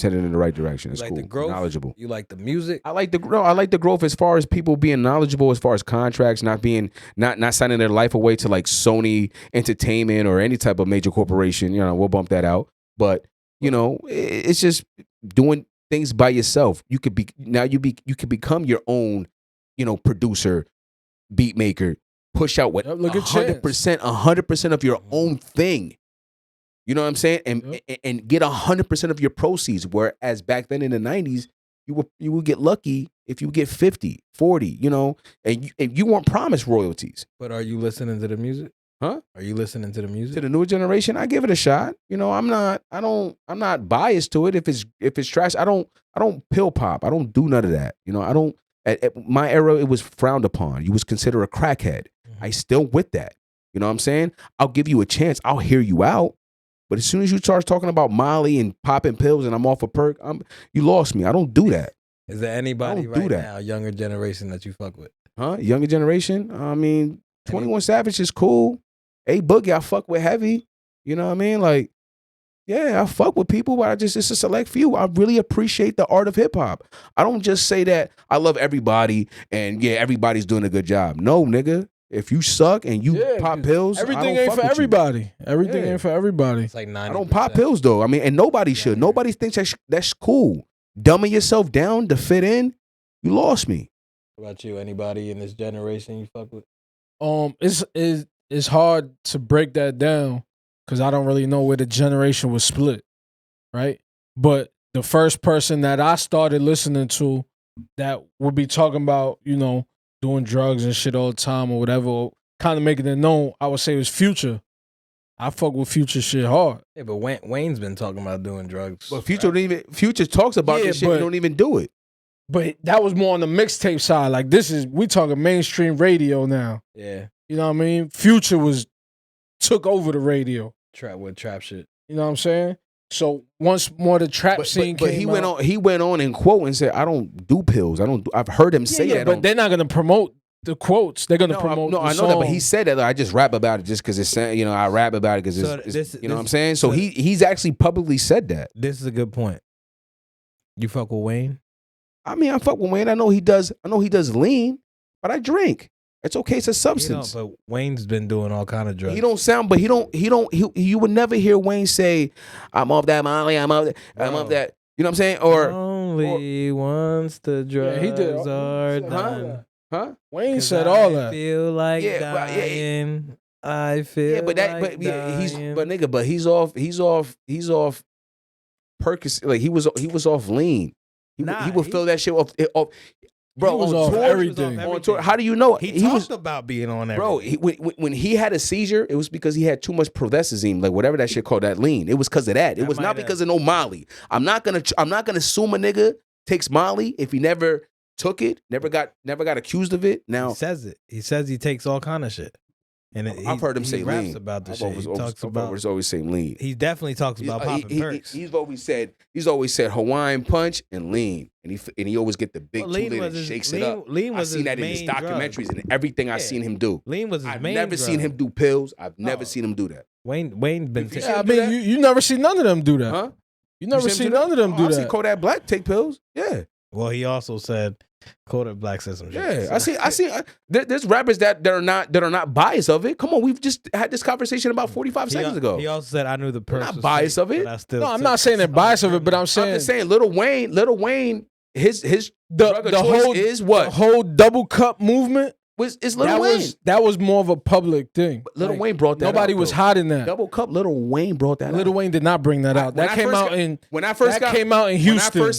headed in the right direction. It's like cool. the growth? Knowledgeable. You like the music? I like the growth as far as people being knowledgeable, as far as contracts, not signing their life away to like Sony Entertainment or any type of major corporation. You know, we'll bump that out. But you know, it's just doing things by yourself. You could become your own, you know, producer, beat maker, push out what 100% of your own thing. You know what I'm saying? And get 100% of your proceeds. Whereas back then in the 90s, you would get lucky if you get 50, 40, you know, and you weren't promised royalties. But are you listening to the music? Huh? Are you listening to the music? To the newer generation, I give it a shot. You know, I'm not biased to it. If it's trash, I don't pill pop. I don't do none of that. You know, I don't. At my era, it was frowned upon. You was considered a crackhead. Mm-hmm. I still with that. You know what I'm saying? I'll give you a chance. I'll hear you out. But as soon as you start talking about Molly and popping pills and I'm off a perk, you lost me. I don't do that. Is there anybody right now, younger generation, that you fuck with? Huh? Younger generation? I mean, 21 Savage is cool. M.A.D.E, I fuck with heavy. You know what I mean? Like, yeah, I fuck with people, but it's a select few. I really appreciate the art of hip hop. I don't just say that I love everybody and yeah, everybody's doing a good job. No, nigga. If you suck and you pop pills, everything ain't for everybody. Everything ain't for everybody. It's like 90%. I don't pop pills though. I mean, and nobody should. Nobody thinks that's cool. Dumbing yourself down to fit in, you lost me. What about you? Anybody in this generation you fuck with? It's hard to break that down because I don't really know where the generation was split, right? But the first person that I started listening to that would be talking about, you know, doing drugs and shit all the time or whatever, kind of making it known, I would say it was Future. I fuck with Future shit hard. Yeah, but Wayne's been talking about doing drugs. But Future talks about this shit, he don't even do it. But that was more on the mixtape side. Like we talking mainstream radio now. Yeah. You know what I mean? Future took over the radio. Trap shit. You know what I'm saying? So once more the trap scene came out. He went on and quote and said, I don't do pills. I've heard him say that. But they're not gonna promote the quotes. They're gonna promote the I know song. that, but he said that. Like, I just rap about it just because it's, you know, I rap about it because it's you know what I'm saying? So he's actually publicly said that. This is a good point. You fuck with Wayne? I mean, I fuck with Wayne. I know he does lean, but I drink. It's okay. It's a substance. But Wayne's been doing all kind of drugs. He don't sound, but you would never hear Wayne say, "I'm off that Molly. I'm off that." You know what I'm saying? Or only once the drugs are done. Huh? Wayne said all that. I feel like dying. I feel but he's off Percocet. Like he was off lean. He would fill that shit off. Bro, he was off everything. On tour, how do you know? He talked about being on everything. Bro, when he had a seizure, it was because he had too much promethazine, like whatever that shit called, that lean. It was because of that. It was not because of no Molly. I'm not gonna assume a nigga takes Molly if he never took it, never got accused of it. Now he says it. He says he takes all kind of shit. And I've heard him say lean. About the shit. He talks about. He's always saying lean. He definitely talks about popping perks. He's always said Hawaiian punch and lean, and he always get the big 2 liter and shakes it up. Lean was I seen that in his documentaries and everything I seen him do. Lean was his main. I've never seen him do pills. I've never seen him do that. Wayne been. I mean, you never see none of them do that. Huh? You never see none of them do that. I see Kodak Black take pills. Yeah. Well, he also said Kodak Black said some shit. Yeah, so. I see. There's rappers that are not biased of it. Come on, we've just had this conversation about 45 seconds ago. He also said I knew the person. Not biased of it. No, I'm not saying they're biased of it, but I'm just saying Lil Wayne, his drug of choice is what? The whole double cup movement is Lil Wayne. That was more of a public thing. But Lil Wayne brought that nobody out, was hot in that. Double cup, Lil Wayne brought that out. Lil Wayne did not bring that out. That came out in Houston. When I first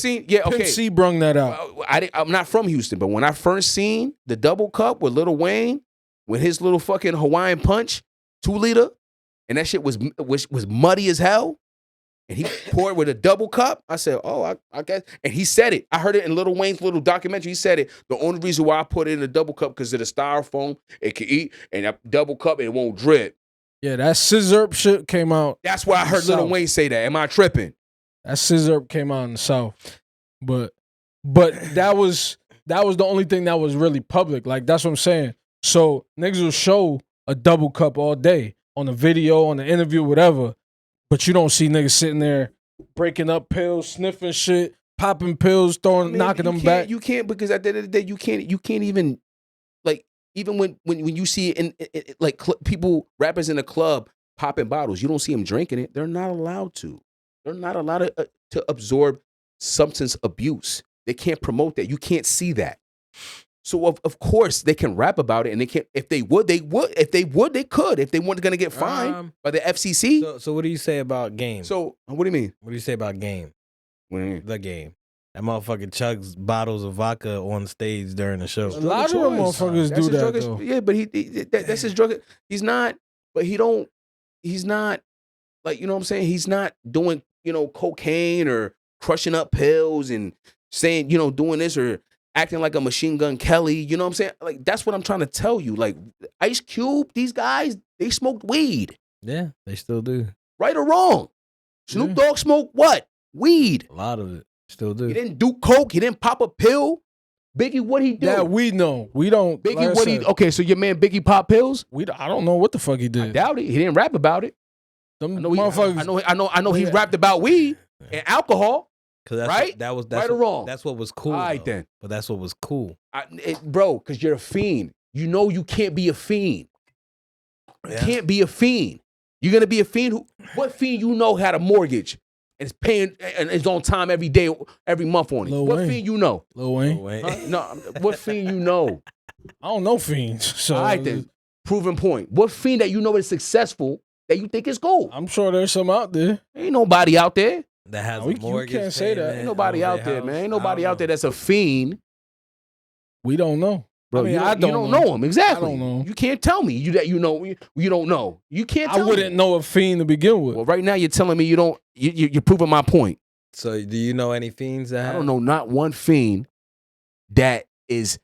seen, Pimp C brung that out. I'm not from Houston, but when I first seen the double cup with Lil Wayne, with his little fucking Hawaiian punch, 2 liter, and that shit was muddy as hell, and he poured with a double cup. I said, oh, I guess. And he said it. I heard it in Lil Wayne's little documentary. He said it. The only reason why I put it in a double cup because of the styrofoam, it can eat, and a double cup, it won't drip. Yeah, that scissor shit came out. That's why I heard Lil Wayne say that. Am I tripping? That scissor came out in the South. But that was the only thing that was really public. Like, that's what I'm saying. So niggas will show a double cup all day on the video, on the interview, whatever. But you don't see niggas sitting there breaking up pills, sniffing shit, popping pills, knocking them back. You can't, because at the end of the day, you can't even, like, even when you see it in people, rappers in a club popping bottles, you don't see them drinking it. They're not allowed to. They're not allowed to absorb substance abuse. They can't promote that. You can't see that. So of course they can rap about it, and they can. If they would, they would. If they would, they could. If they weren't going to get fined by the FCC. So what do you say about Game? So what do you mean? What do you say about Game? The Game. That motherfucker chugs bottles of vodka on stage during the show. A lot of motherfuckers do that, though. Yeah, but that's his drug. He's not. But he's not. Like, you know what I'm saying? He's not doing, cocaine or crushing up pills and saying, doing this or acting like a Machine Gun Kelly. You know what I'm saying? Like, that's what I'm trying to tell you. Like, Ice Cube, these guys, they smoked weed. Yeah, they still do. Right or wrong? Snoop Dogg smoked what? Weed. A lot of it. Still do. He didn't do coke. He didn't pop a pill. Biggie, what he do? That we know. We don't. Biggie, like what he? Okay, so your man Biggie pop pills? I don't know what the fuck he did. I doubt it. He didn't rap about it. Them I know motherfuckers. I know he rapped about weed and alcohol. Right? That's right or wrong? That's what was cool. All right, then. But that's what was cool. Bro, because you're a fiend. You know you can't be a fiend. You can't be a fiend. You're going to be a fiend? What fiend you know had a mortgage and is paying and is on time every day, every month on it? What fiend you know? Lil Wayne. No, what fiend you know? I don't know fiends. So. All right, then. Proven point. What fiend that you know is successful that you think is gold? I'm sure there's some out there. Ain't nobody out there. That has a mortgage. You can't say that. Ain't nobody out there, man. Ain't nobody out there that's a fiend. We don't know. Bro, you don't know him. Exactly. I don't know. You can't tell me you don't know. You can't tell me. I wouldn't know a fiend to begin with. Well, right now you're telling me you don't. You're proving my point. So do you know any fiends that I don't know not one fiend that is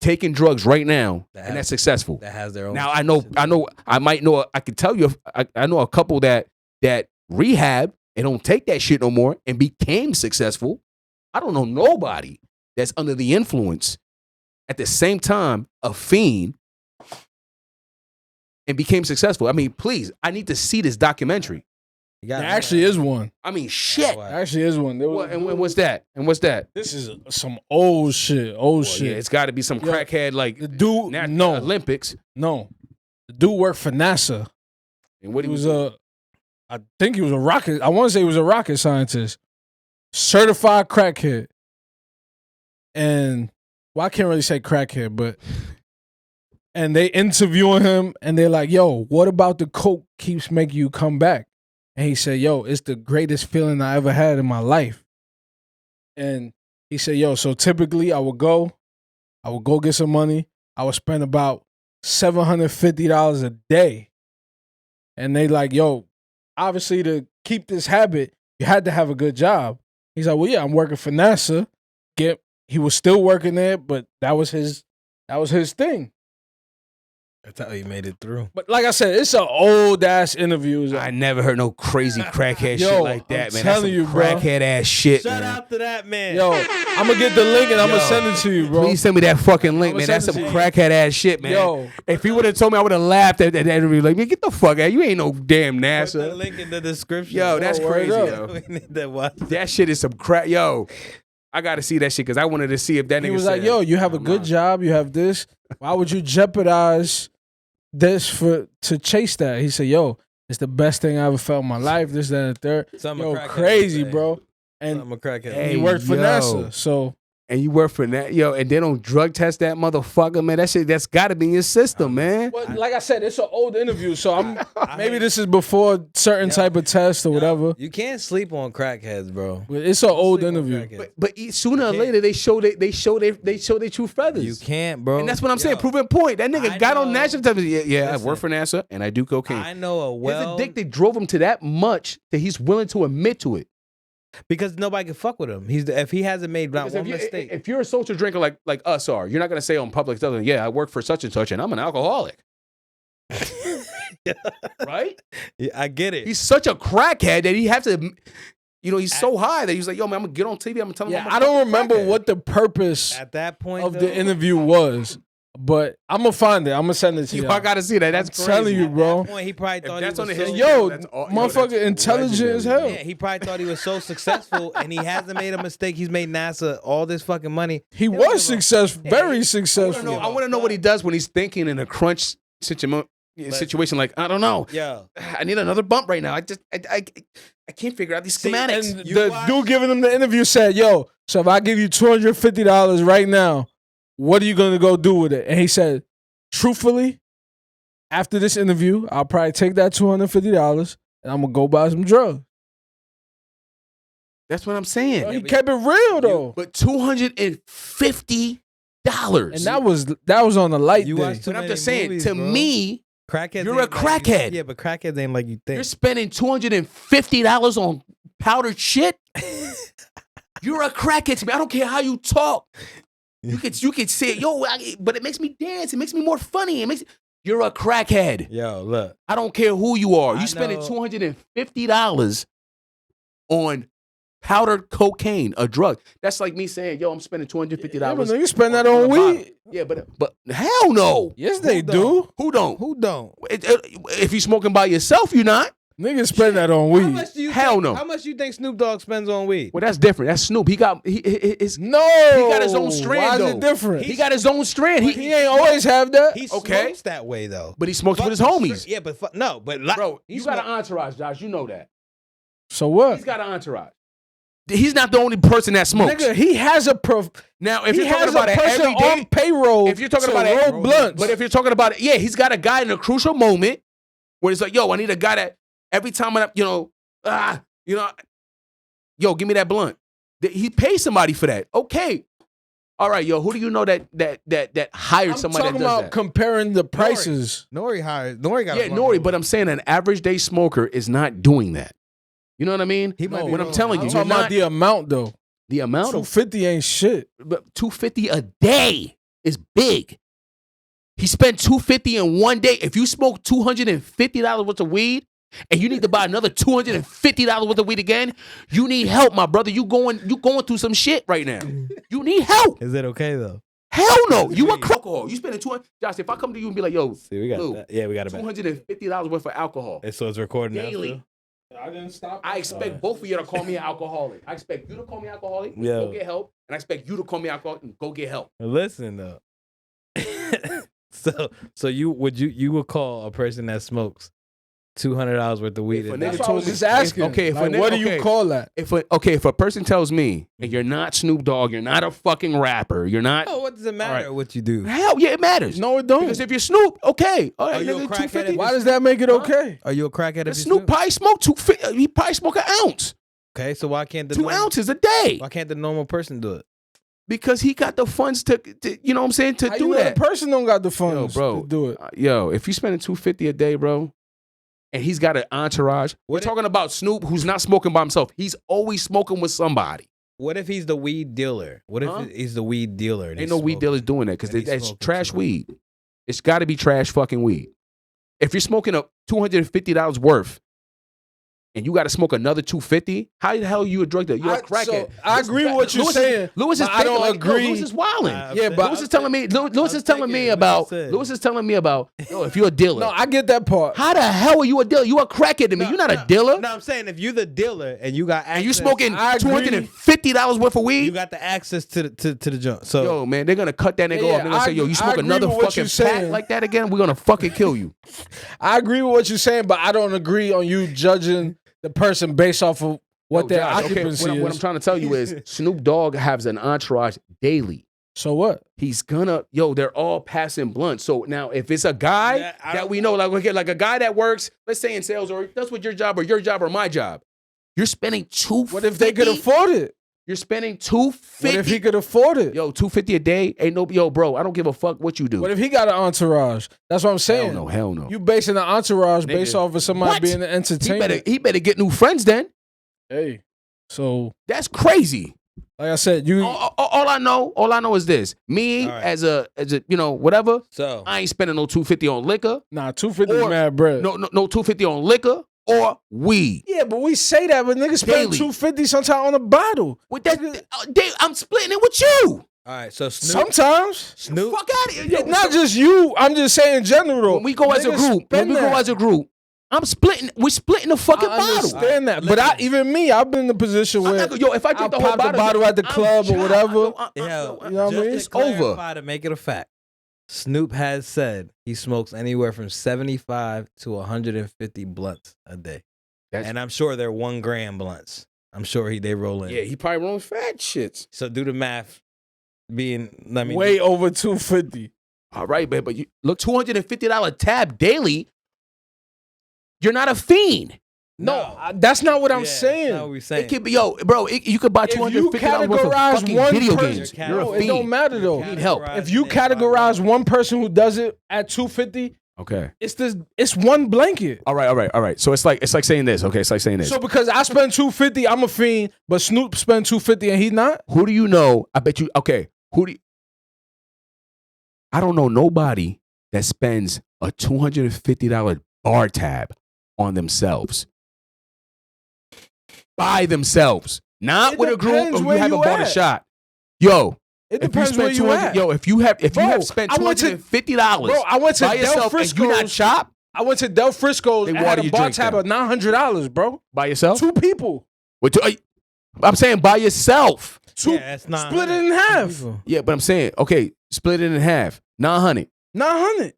taking drugs right now and that's successful. That has their own. Now I can tell you I know a couple that rehab and don't take that shit no more and became successful. I don't know nobody that's under the influence at the same time a fiend and became successful. I mean, please, I need to see this documentary. There actually is one. I mean, shit. There actually is one. And what's that? And what's that? This is some old shit. Shit. Yeah, it's got to be some crackhead like the dude. No Olympics. No, the dude worked for NASA. And what he was I think he was a rocket. I want to say he was a rocket scientist, certified crackhead. And I can't really say crackhead, but. And they interviewing him, and they're like, "Yo, what about the coke keeps making you come back?" And he said, "Yo, it's the greatest feeling I ever had in my life." And he said, "Yo, so typically I would go get some money. I would spend about $750 a day." And they like, "Yo, obviously to keep this habit, you had to have a good job." He's like, "Well, yeah, I'm working for NASA." He was still working there, but that was his thing. That's how he made it through. But like I said, it's an old ass interview. I never heard no crazy crackhead shit like that, man. Telling you, bro. Crackhead ass shit. Shout man. out to that man. Yo, I'm gonna get the link and I'm gonna send it to you, bro. Please send me that fucking link, man. That's some crackhead ass shit, man. Yo, if he would have told me, I would have laughed at that interview. Like, man, get the fuck out. You ain't no damn NASA. Put the link in the description. Yo, that's crazy, yo. That shit is some crack. Yo, I gotta see that shit because I wanted to see if that nigga. He was like, "Yo, you have a good job. You have this. Why would you jeopardize this to chase that?" He said, "Yo, it's the best thing I ever felt in my life. This, that, and the third." Yo, crazy, bro. And he worked for NASA, so. And you work for that, yo, and they don't drug test that motherfucker, man. That shit, that's got to be in your system, man. Well, like I said, it's an old interview, so maybe this is before certain type of test or whatever. You can't sleep on crackheads, bro. But it's an old interview. But sooner or later they show their true feathers. You can't, bro. And that's what I'm saying. Proven point. That nigga got on national television. Yeah, I work for NASA and I do cocaine. I know His addiction drove him to that much that he's willing to admit to it. Because nobody can fuck with him. If he hasn't made not one mistake. If you're a social drinker like us are, you're not gonna say on public television, "Yeah, I work for such and such, and I'm an alcoholic." Right? Yeah, I get it. He's such a crackhead that he has to, he's so high that he's like, "Yo, man, I'm gonna get on TV. I'm gonna tell him." Yeah, I don't remember what the purpose at that point of the interview was. But I'm gonna find it. I'm gonna send it to you. I gotta see that. That's crazy. Telling you, bro. At that point, he probably thought that's he on was the motherfucker, intelligent as hell. Yeah, he probably thought he was so successful, and he hasn't made a mistake. He's made NASA all this fucking money. He was successful, very successful. I want to know what he does when he's thinking in a crunch situation. Like, I don't know. Yeah, I need another bump right now. I can't figure out these schematics. And the dude giving him the interview said, "Yo, so if I give you $250 right now, what are you gonna go do with it?" And he said, "Truthfully, after this interview, I'll probably take that $250 and I'm gonna go buy some drugs." That's what I'm saying. He kept it real though. But $250, and that was on the light day. But I'm just saying, to me, crackheads, you're a crackhead. Yeah, but crackheads ain't like you think. You're spending $250 on powdered shit. You're a crackhead to me. I don't care how you talk. You could say, "Yo," but it makes me dance. It makes me more funny. You're a crackhead. Yo, look. I don't care who you are. You spending $250 on powdered cocaine, a drug. That's like me saying, "Yo, I'm spending $250." Yeah, you spend that on weed. Yeah, but hell no. Yes, they do. Who don't? Who don't? If you're smoking by yourself, you're not. Niggas spend that on weed. Hell no. How much do you think Snoop Dogg spends on weed? Well, that's different. That's Snoop. He got He got his own strand. Why is though. it different? He got his own strand. He ain't always have that. He smokes that way though. But he smokes with his homies. Yeah, but Bro, you got an entourage, Josh. You know that. So what? He's got an entourage. He's not the only person that smokes. Nigga, he has a Now, if he you're talking has about a it person every day, on payroll. if you're talking to about roll blunts, but if you're talking about it, yeah, he's got a guy in a crucial moment where it's like, "Yo, I need a guy that every time yo, give me that blunt." He pays somebody for that. Okay, all right, yo, who do you know that hired somebody that does that? I'm talking about comparing the prices. Nori got Nori, but I'm saying an average day smoker is not doing that. You know what I mean? What I'm telling you, I'm talking about the amount though. The amount of $250 ain't shit. But $250 a day is big. He spent $250 in one day. If you smoke $250 worth of weed and you need to buy another $250 worth of weed again, you need help, my brother. You going through some shit right now. You need help. Is it okay though? Hell no. You a alcohol. You spending $200. Josh, if I come to you and be like, "Yo, see, we got that. Yeah, we got it. $250 worth of alcohol." So it's recording daily. now. I didn't stop. I expect both of you to call me an alcoholic. I expect you to call me alcoholic, Yo. go get help, and I expect you to call me alcoholic and go get help. Listen though. so you would call a person that smokes $200 worth of weed? If a That's nigga what I was just asking. Okay, what do you call that? If a person tells me that you're not Snoop Dogg, you're not a fucking rapper, you're not. Oh, what does it matter what you do? Hell yeah, it matters. No, it don't. Because if you're Snoop, okay, all right, Are you a nigga, crackhead 250. if Why does that make it okay? Are you a crackhead? If Snoop probably smoke 250. He probably smoke an ounce. Okay, so why can't the 2 ounces a day? Why can't the normal person do it? Because he got the funds to you know what I'm saying, to How do you know that. the person don't got the funds bro, to do it. Yo, if you spending $250 a day, bro, and he's got an entourage, we're What talking about Snoop, who's not smoking by himself. He's always smoking with somebody. What if he's the weed dealer? What if he's the weed dealer? and Ain't he's no weed smoking? dealers doing that because And he's that's smoking trash too. weed. It's got to be trash fucking weed. If you're smoking a $250 worth and you got to smoke another $250, how the hell are you a drug dealer? You're a crackhead. So, I agree with what you're saying. Lewis is but I don't thinking agree. Lewis is wilding. Yeah, but Lewis is telling me. Lewis is telling me about. Lewis is telling me about. Yo, if you're a dealer, No, I get that part. how the hell are you a dealer? You a crackhead to me. You're not a dealer. No, I'm saying if you the dealer and you got access, And you smoking I agree. $250 worth of weed. you got the access to the joint. So Yo, man, they're gonna cut that nigga Yeah, off. They're gonna say, yo, you I smoke agree another with what fucking you're pack saying. like that again, we're gonna fucking kill you. I agree with what you're saying, but I don't agree on you judging the person based off of what their Josh, occupancy what I'm is. trying to tell you is Snoop Dogg has an entourage daily. So what? He's gonna, they're all passing blunts. So now if it's a guy Yeah, I that don't we know, like a guy that works, let's say in sales, or does what your job or my job, you're spending $250. What if they could afford it? You're spending $250. What if he could afford it? Yo, $250 a day ain't no, yo, bro, I don't give a fuck what you do. What if he got an entourage? That's what I'm saying. Hell no. You basing an entourage based Nigga, off of somebody what? being an entertainer. He better get new friends then. Hey, so That's crazy. like I said, you All I know is this. Me All right. as a whatever. So I ain't spending no $250 on liquor. nah, 250 is Or- mad bread. No $250 on liquor or weed. Yeah, but we say that, but niggas spend Daily. 250 sometimes on a bottle. With that, I'm splitting it with you. all right, so Snoop, Sometimes. Snoop, Fuck out of here. Yo, Not just you. I'm just saying in general. Though. when we go as a Niggas group. spend that. I'm splitting. We're splitting the fucking I bottle. understand that, but Listen. I've been in the position I'm where not, if I drink I'll the whole pop the bottle at the I'm club or chopped. whatever. yeah, you know what I just mean? to It's over. clarify, to make it a fact. Snoop has said he smokes anywhere from 75 to 150 blunts a day, and I'm sure they're 1 gram blunts. I'm sure they roll in. Yeah, he probably rolling fat shits. So do the math. way over 250. All right, man, but you look, $250 tab daily. You're not a fiend. No, that's not what I'm That's saying. not what we're saying. It could be, bro. You could buy If you $250 worth of categorize fucking one video person- games. You're You're a No, fiend. it don't matter though. Need help. If you categorize one person who does it at 250, Okay. it's one blanket. All right. So it's like saying this. Okay, it's like saying this. So because I spend 250, I'm a fiend, but Snoop spend 250 and he not. Who do you know? I bet you. Okay. I don't know nobody that spends a $250 bar tab on themselves. By themselves. Not It with a group depends or you where haven't you bought a at. shot. Yo. It If you depends where spend you 200, at. yo, if you have spent I went to- $250 Bro, I went to by Del yourself and you not Frisco's. chop I went to Del Frisco's They and had water a your bar drink tab down. of $900, bro. by yourself. 2 people. I'm saying by yourself. Yeah, it's not Split it in half. Yeah, but I'm saying, okay, split it in half. 900. 900.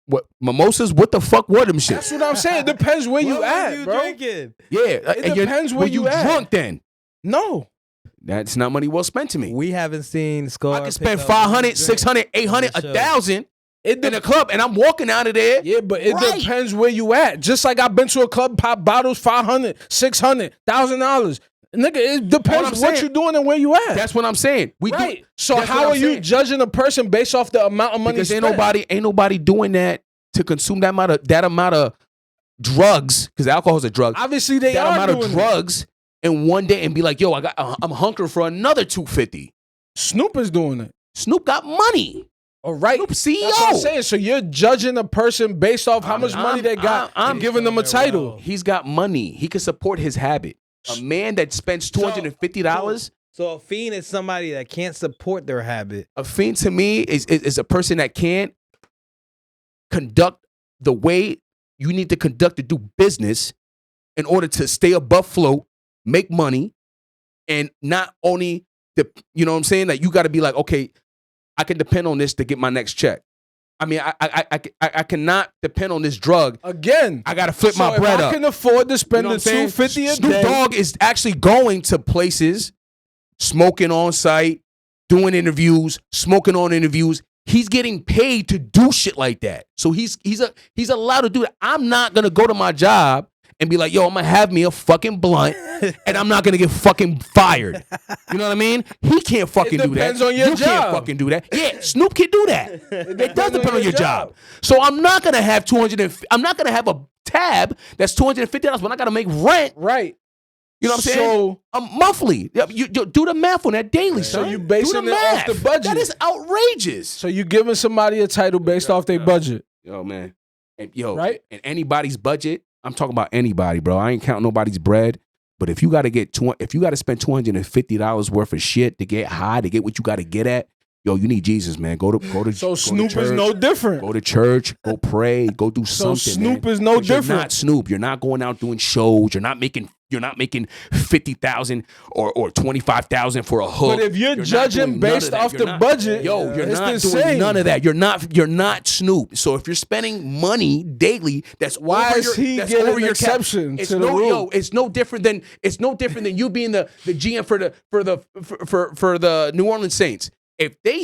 What mimosas? What the fuck were them shit? That's what I'm saying. It depends where you at, bro. Drinking? Yeah, It depends where you at. drunk then. No. That's not money well spent to me. We haven't seen Scar. I can spend 500, 600, 800, On the show. 1,000 It in a club, and I'm walking out of there. Yeah, but it Right. depends where you at. Just like I've been to a club, pop bottles, $500, $600, $1,000. Nigga, it All depends I'm what saying- you're doing and where you at. That's what I'm saying. We right. do. So that's what how I'm are you saying. judging a person based off the amount of money Because spent? ain't nobody doing that to consume that amount of drugs. Because alcohol is a drug. Obviously, they that are amount doing of it. drugs in one day and be like, yo, I'm hunkering for another 250. Snoop is doing it. Snoop got money. All right. Snoop CEO. That's what I'm saying. So you're judging a person based off how much money they got I'm and giving them a title. He's got money. He can support his habit. A man that spends $250. So a fiend is somebody that can't support their habit. A fiend to me is a person that can't conduct the way you need to conduct to do business in order to stay above float, make money, and not only you know what I'm saying? That you got to be like, okay, I can depend on this to get my next check. I mean, I cannot depend on this drug. Again, I got to flip my bread up. I can afford to spend the $250 a day. Snoop Dogg is actually going to places, smoking on site, doing interviews, smoking on interviews. He's getting paid to do shit like that. So he's allowed to do that. I'm not gonna go to my job and be like, yo, I'm gonna have me a fucking blunt and I'm not gonna get fucking fired. You know what I mean? He can't fucking do that. Depends on your you job. Can't fucking do that. Yeah, Snoop can do that. It does depend on your job. So I'm not gonna have I'm not gonna have a tab that's $250 when I gotta make rent. Right. You know what I'm saying? So, monthly. You do the math on that daily, so son. you basing it off the budget. That is outrageous. So you giving somebody a title based off their budget. Yo, man. Right? And anybody's budget, I'm talking about anybody, bro. I ain't counting nobody's bread. But if you got to spend $250 worth of shit to get high, to get what you got to get at, yo, you need Jesus, man. Go to So Snoop is no different. Go to church, go pray, go do something. So Snoop man. is no different. You're not Snoop. You're not going out doing shows. You're not making $50,000 or $25,000 for a hook. But if you're judging based off the budget, you're not doing none of that. You're not Snoop. So if you're spending money daily, that's why is he getting an exception to the rule? Yo, it's no different than you being the GM for the New Orleans Saints. If they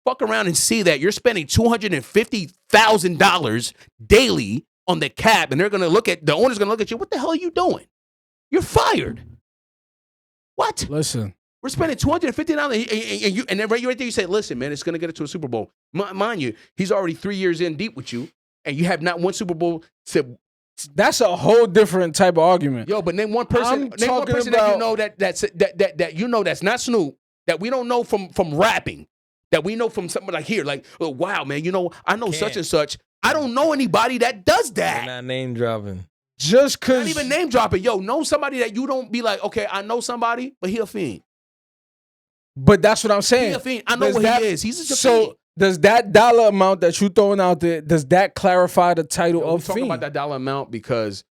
fuck around and see that you're spending $250,000 daily on the cap, and the owner's gonna look at you, what the hell are you doing? You're fired. What? Listen, we're spending $250, and then right there you say, listen, man, it's gonna get it to a Super Bowl. Mind you, he's already 3 years in deep with you, and you have not won Super Bowl. That's a whole different type of argument. Yo, but name one person that you know that you know that's not Snoop, that we don't know from rapping, that we know from something like here, like, oh, wow, man, you know, I know such and such. I don't know anybody that does that. You're not name dropping. Just cause not even name dropping. Yo, know somebody that you don't be like, okay, I know somebody, but he a fiend. But that's what I'm saying. He a fiend. I know what he is. He's just a fiend. Does that dollar amount that you throwing out there, does that clarify the title of fiend? Talking about that dollar amount because,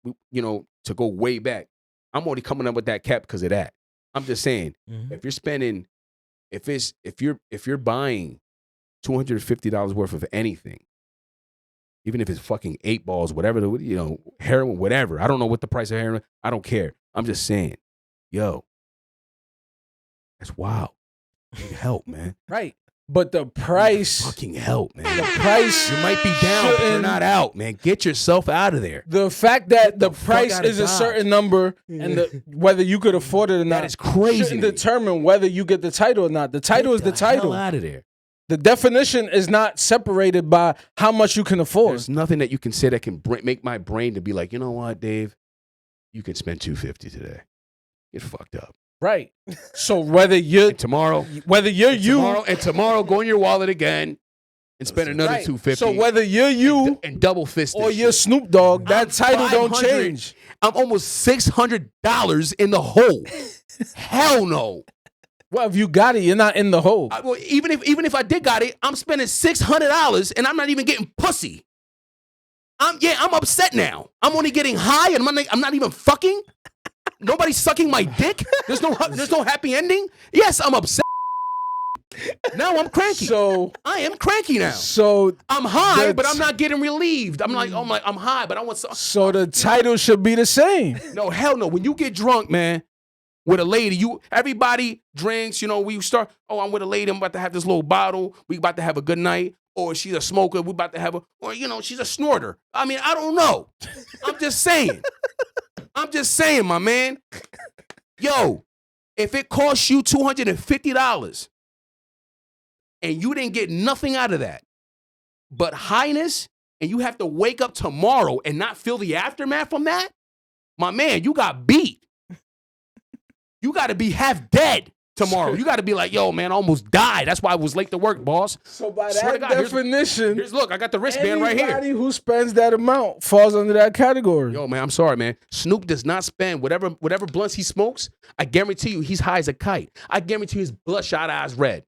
to go way back, I'm already coming up with that cap because of that. I'm just saying, if you're spending, if you're buying $250 worth of anything, even if it's fucking 8 balls, whatever, heroin, whatever. I don't know what the price of heroin. I don't care. I'm just saying, yo, that's wild. Need help, man. Right. But the price, fucking help, man. The price, you might be down, but you're not out, man. Get yourself out of there. The fact that the price is a certain number and whether you could afford it or not, that is crazy. Shouldn't determine whether you get the title or not. The title is the title. Get the hell out of there. The definition is not separated by how much you can afford. There's nothing that you can say that can make my brain to be like, you know what, Dave, you can spend $250 today. Get fucked up. Right. So whether you're tomorrow, tomorrow, go in your wallet again and spend another $250. So whether you're you and double fist or you're Snoop Dogg, that title don't change. I'm almost $600 in the hole. Hell no. Well, if you got it, you're not in the hole. Well, even if I did got it, I'm spending $600 and I'm not even getting pussy. I'm upset now. I'm only getting high and I'm not even fucking. Nobody's sucking my dick. There's no happy ending. Yes, I'm upset. Now I'm cranky. So I am cranky now. So I'm high, but I'm not getting relieved. I'm high, but I want some. So the title should be the same. No, hell no. When you get drunk, man, with a lady, everybody drinks. We start. Oh, I'm with a lady. I'm about to have this little bottle. We about to have a good night. Or she's a smoker. We about to have she's a snorter. I mean, I don't know. I'm just saying. My man. Yo, if it costs you $250 and you didn't get nothing out of that but highness, and you have to wake up tomorrow and not feel the aftermath from that, my man, you got beat. You got to be half dead tomorrow. You got to be like, yo, man, I almost died. That's why I was late to work, boss. So by that definition, look, I got the wristband right here. Anybody who spends that amount falls under that category. Yo, man, I'm sorry, man. Snoop does not spend whatever blunts he smokes. I guarantee you he's high as a kite. I guarantee you his bloodshot eyes red.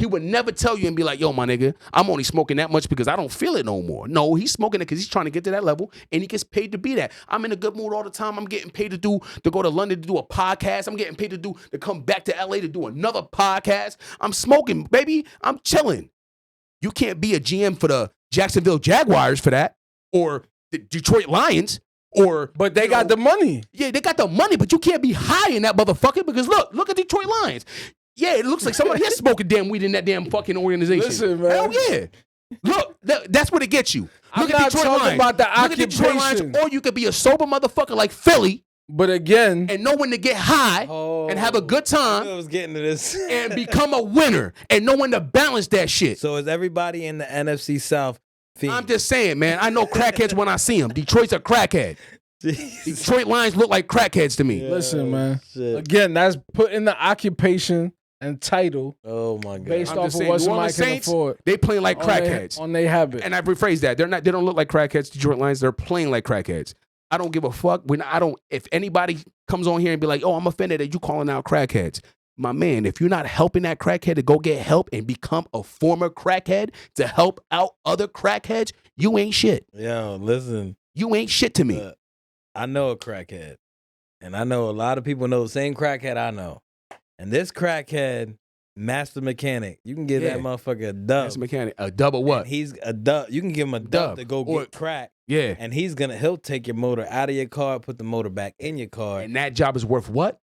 He would never tell you and be like, yo, my nigga, I'm only smoking that much because I don't feel it no more. No, he's smoking it because he's trying to get to that level and he gets paid to be that. I'm in a good mood all the time. I'm getting paid to go to London to do a podcast. I'm getting paid to come back to LA to do another podcast. I'm smoking, baby. I'm chilling. You can't be a GM for the Jacksonville Jaguars for that or the Detroit Lions. But they got the money. Yeah, they got the money, but you can't be high in that motherfucker because look at Detroit Lions. Yeah, it looks like somebody here smoking damn weed in that damn fucking organization. Listen, man. Hell yeah. Look, that's what it gets you. I'm not talking about the occupation. Or you could be a sober motherfucker like Philly. But again, and know when to get high and have a good time. I was getting to this. And become a winner and know when to balance that shit. So is everybody in the NFC South fiend? I'm just saying, man. I know crackheads when I see them. Detroit's a crackhead. Detroit Lions look like crackheads to me. Yeah, listen, man. Shit. Again, that's put in the occupation and title. Oh my God! Based off of what somebody can afford. They playing like crackheads. On they habit. And I rephrase that. They don't look like crackheads. Detroit Lions. They're playing like crackheads. I don't give a fuck. If anybody comes on here and be like, oh, I'm offended that you calling out crackheads. My man, if you're not helping that crackhead to go get help and become a former crackhead to help out other crackheads, you ain't shit. Yo, listen. You ain't shit to me. I know a crackhead. And I know a lot of people know the same crackhead I know. And this crackhead, master mechanic, you can give that motherfucker a dub. Master mechanic, a dub of what? And he's a dub. You can give him a dub to go get crack. Yeah. And he'll take your motor out of your car, put the motor back in your car. And that job is worth what?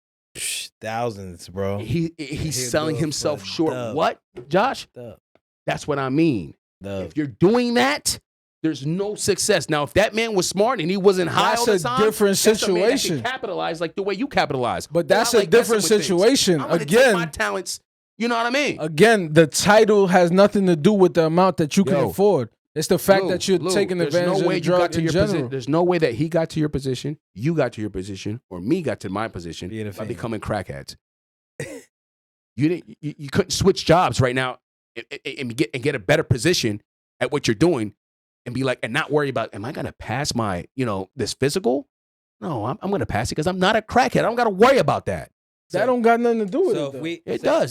Thousands, bro. He's selling himself short. What, Josh? Dub. That's what I mean. Dub. If you're doing that, there's no success. Now, if that man was smart and he wasn't high all the time, that's a different situation. That's capitalize like the way you capitalize. But that's a different situation. Again, my talents. You know what I mean? Again, the title has nothing to do with the amount that you can afford. It's the fact that you're taking advantage of the drug in general. There's no way that he got to your position, you got to your position, or me got to my position by becoming crackheads. You couldn't switch jobs right now and get a better position at what you're doing and be like, and not worry about, am I going to pass my, this physical? No, I'm going to pass it because I'm not a crackhead. I don't got to worry about that. That don't got nothing to do with it. It does.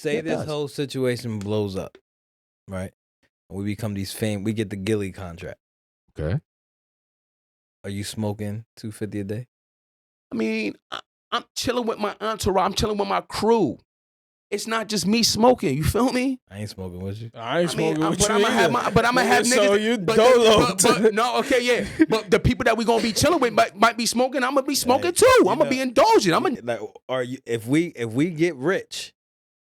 Say this whole situation blows up, right? We become we get the Gilly contract. Okay. Are you smoking $250 a day? I mean, I'm chilling with my entourage. I'm chilling with my crew. It's not just me smoking. You feel me? I ain't smoking with you. I ain't smoking with you. But I'm gonna have niggas. So you dolo. No, okay, yeah. But the people that we gonna be chilling with might be smoking. I'm gonna be smoking too. I'm gonna be indulgent. If we get rich,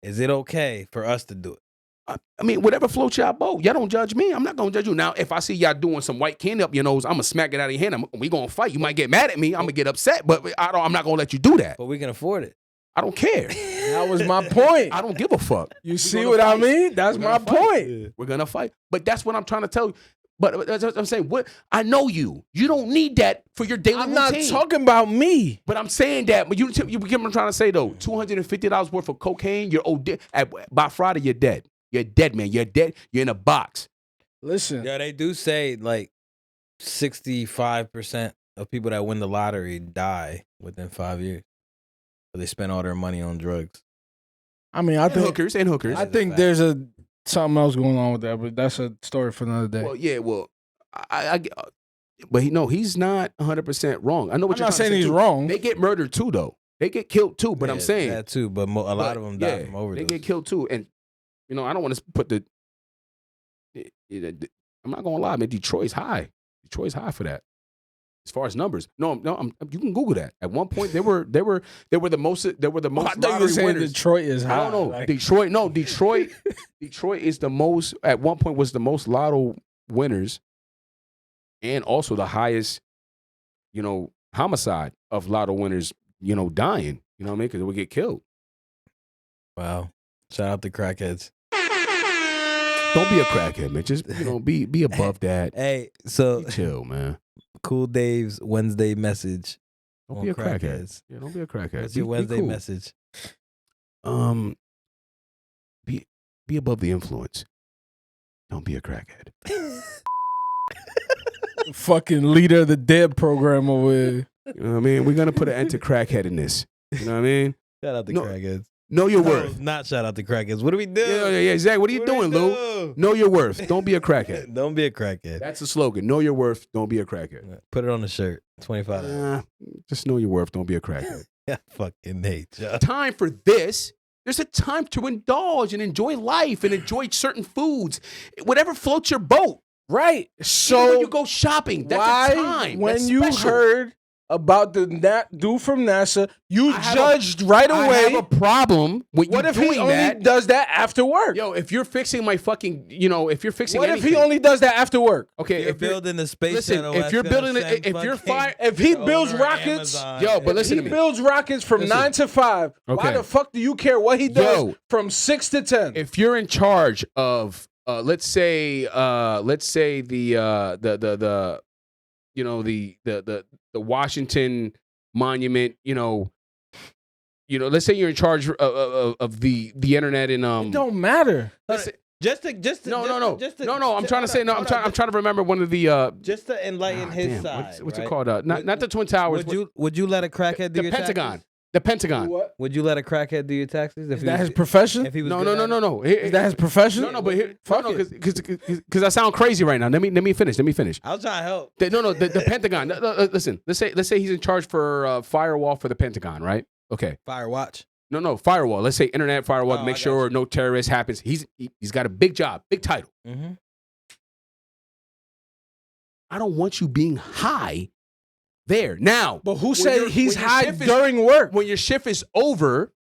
is it okay for us to do it? I mean, whatever floats y'all boat. Y'all don't judge me. I'm not gonna judge you. Now, if I see y'all doing some white candy up your nose, I'm gonna smack it out of your hand. We gonna fight. You might get mad at me. I'm gonna get upset, but I'm not gonna let you do that. But we can afford it. I don't care. That was my point. I don't give a fuck. You see what I mean? That's my point. We're gonna fight. But that's what I'm trying to tell you. But that's what I'm saying. I know you. You don't need that for your daily routine. I'm not talking about me. But I'm saying that. But you get what I'm trying to say though. $250 worth of cocaine. You're by Friday. You're dead. You're dead, man. You're dead. You're in a box. Listen. Yeah, they do say like 65% of people that win the lottery die within 5 years. They spend all their money on drugs. I mean, I think hookers. I think there's something else going on with that, but that's a story for another day. Well, yeah, but he's not 100% wrong. I know what I'm you're not saying he's wrong. They get murdered too, though. They get killed too. But I'm saying that too. But a lot of them die from overdose. They get killed too, and I don't want to put I'm not gonna lie, man. Detroit's high. Detroit's high for that. As far as numbers, no, you can Google that. At one point, they were the most. They were the most. I thought you were saying Detroit is high. I don't know. Detroit. Detroit is the most. At one point, was the most lotto winners, and also the highest, homicide of lotto winners. Dying. You know what I mean? Because they would get killed. Wow! Shout out to crackheads. Don't be a crackhead, man. Just be above that. Hey, so be chill, man. Cool Dave's Wednesday message. Don't be a crackhead. Yeah, don't be a crackhead. What's your Wednesday message? Be above the influence. Don't be a crackhead. Fucking leader of the dead program over here. You know what I mean? We're gonna put an end to crackhead in this. You know what I mean? Shout out to crackheads. Know your worth. Not shout out to crackheads. What do we do? Yeah, exactly. What are you doing, Lou? Know your worth. Don't be a crackhead. Don't be a crackhead. That's the slogan. Know your worth. Don't be a crackhead. Put it on the shirt. $25. Just know your worth. Don't be a crackhead. Yeah, fucking Nate. Time for this. There's a time to indulge and enjoy life and enjoy certain foods. Whatever floats your boat. Right. So even when you go shopping, that's a time. When that's you special. heard about the dude from NASA, you judged right away. I have a problem with what you if doing he only that. does that after work? Yo, if you're fixing my fucking, if you're fixing what anything. if he only does that after work? Okay, if you're building the space listen, shuttle, if you're building it, if he builds rockets, but listen to me. He builds rockets from 9 to 5. Okay. Why the fuck do you care what he does from 6 to 10? If you're in charge of, let's say the Washington Monument, let's say you're in charge of the internet and it don't matter. No. I'm trying to remember one of the just to enlighten his side. What's it called? Not the Twin Towers. Would you let a crackhead do the your Pentagon? Taxes? The Pentagon. What? Would you let a crackhead do your taxes? Is that his profession? If he was No. Is that his profession? No, but because I sound crazy right now. Let me finish. I'll try to help. The Pentagon. Listen, let's say he's in charge for firewall for the Pentagon, right? Okay. Firewatch. No, firewall. Let's say internet firewall to make sure no terrorist happens. He's got a big job, big title. Mm-hmm. I don't want you being high there. Now, but who said he's high during work? When your shift is over,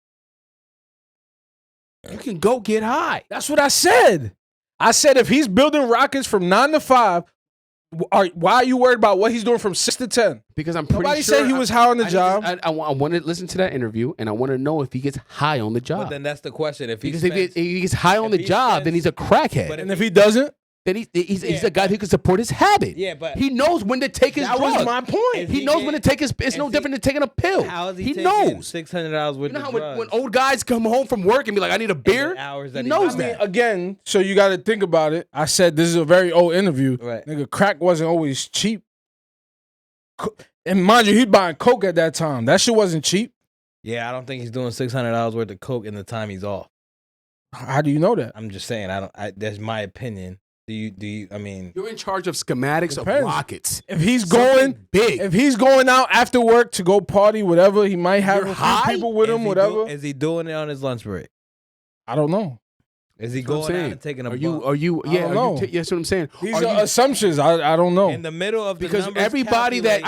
you can go get high. That's what I said. I said if he's building rockets from 9 to 5, why are you worried about what he's doing from 6 to 10? Because I'm pretty Nobody sure said he was high on the job. I want to listen to that interview, and I want to know if he gets high on the job. But then that's the question. If he gets high on the job, then he's a crackhead. And if he doesn't? Then he's a guy who can support his habit. Yeah, but he knows when to take his drugs. That was my point. He knows when to take his. It's no different than taking a pill. How is he knows. $600 worth of drugs? When old guys come home from work and be like, "I need a beer," he knows that. Again, so you got to think about it. I said this is a very old interview. Right. Nigga, crack wasn't always cheap. And mind you, he's buying coke at that time. That shit wasn't cheap. Yeah, I don't think he's doing $600 worth of coke in the time he's off. How do you know that? I'm just saying. That's my opinion. Do you? I mean, you're in charge of schematics of rockets. If he's going big, if he's going out after work to go party, whatever, he might have a few people with him, whatever. Is he doing it on his lunch break? I don't know. Is he going out and taking a bump? Are you? Yeah, that's what I'm saying. These are assumptions. I don't know. In the middle of because everybody that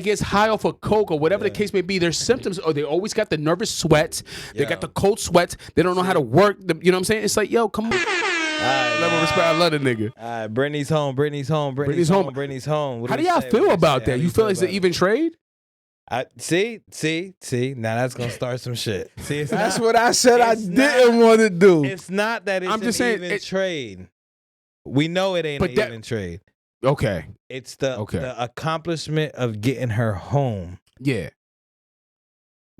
gets high off of coke or whatever the case may be, their symptoms or they always got the nervous sweats. They got the cold sweats. They don't know how to work. You know what I'm saying? It's like, yo, come on. Level of respect. I love the nigga. All right, Brittney's home. How do y'all feel about that? You feel it's an even trade? See. Now that's gonna start some shit. See, that's what I said. I didn't want to do. It's not that it's an even trade. We know it ain't an even trade. Okay. It's the accomplishment of getting her home. Yeah.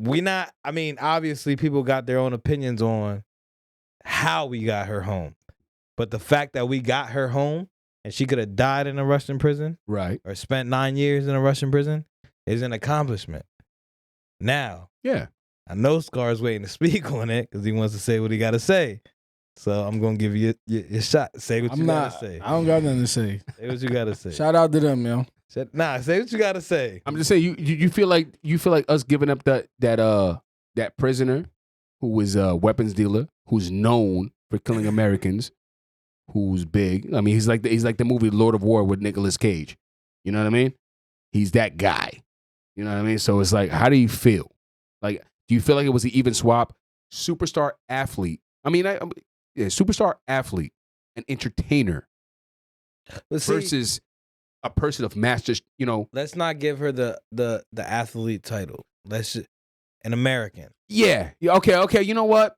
I mean, obviously, people got their own opinions on how we got her home. But the fact that we got her home and she could have died in a Russian prison, right, or spent 9 years in a Russian prison, is an accomplishment. Now, yeah, I know Scar's waiting to speak on it because he wants to say what he got to say. So I'm gonna give you your shot. Say what you got to say. I don't got nothing to say. Say what you got to say. Shout out to them, yo. Say what you got to say. I'm just saying, you feel like us giving up that prisoner who was a weapons dealer, who's known for killing Americans, who's big. I mean, he's like the movie Lord of War with Nicolas Cage. You know what I mean? He's that guy. You know what I mean? So it's like, how do you feel? Like, do you feel like it was an even swap? Superstar athlete. I mean, superstar athlete and entertainer versus a person of master. You know, let's not give her the athlete title. Let's just an American. Yeah. Okay. You know what?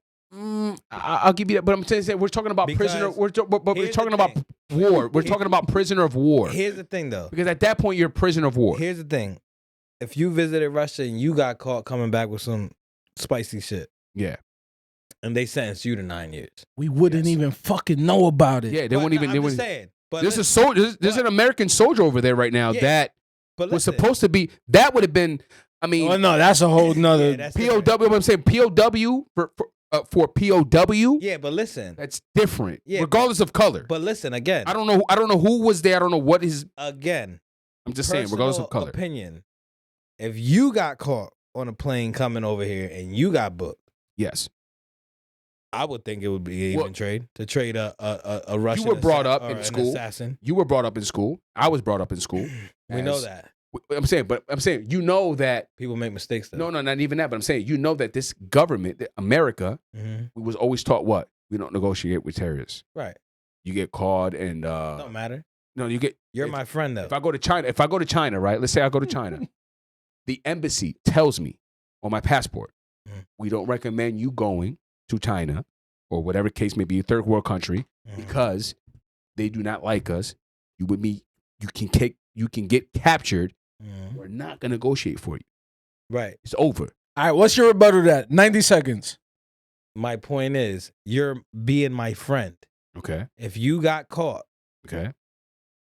I'll give you that, but I'm saying we're talking about prisoner. We're talking about war. We're talking about prisoner of war. Here's the thing, though, because at that point you're a prisoner of war. Here's the thing: if you visited Russia and you got caught coming back with some spicy shit, yeah, and they sentenced you to 9 years, we wouldn't even fucking know about it. Yeah, they wouldn't even. I'm just saying. But there's an American soldier over there right now that was supposed to be. That would have been I mean, oh no, that's a whole nother POW. What I'm saying, POW for POW. Yeah, but listen, that's different. Yeah, regardless of color. But listen again. I don't know who was there. I don't know what his. Again, I'm just saying, regardless of color. Opinion. If you got caught on a plane coming over here and you got booked, yes, I would think it would be even trade to trade a Russian. You were brought up in school. Assassin. You were brought up in school. I was brought up in school. We know that. I'm saying, you know that people make mistakes. Though. No, not even that. But I'm saying, you know that this government, America, we was always taught what we don't negotiate with terrorists. Right. You get caught and don't matter. No, you get. You're my friend though. If I go to China, right? Let's say I go to China, the embassy tells me on my passport, we don't recommend you going to China or whatever case may be, a third world country, because they do not like us. You can get captured. We're not gonna negotiate for you. Right. It's over. All right. What's your rebuttal to that? 90 seconds. My point is, you're being my friend. Okay. If you got caught, okay,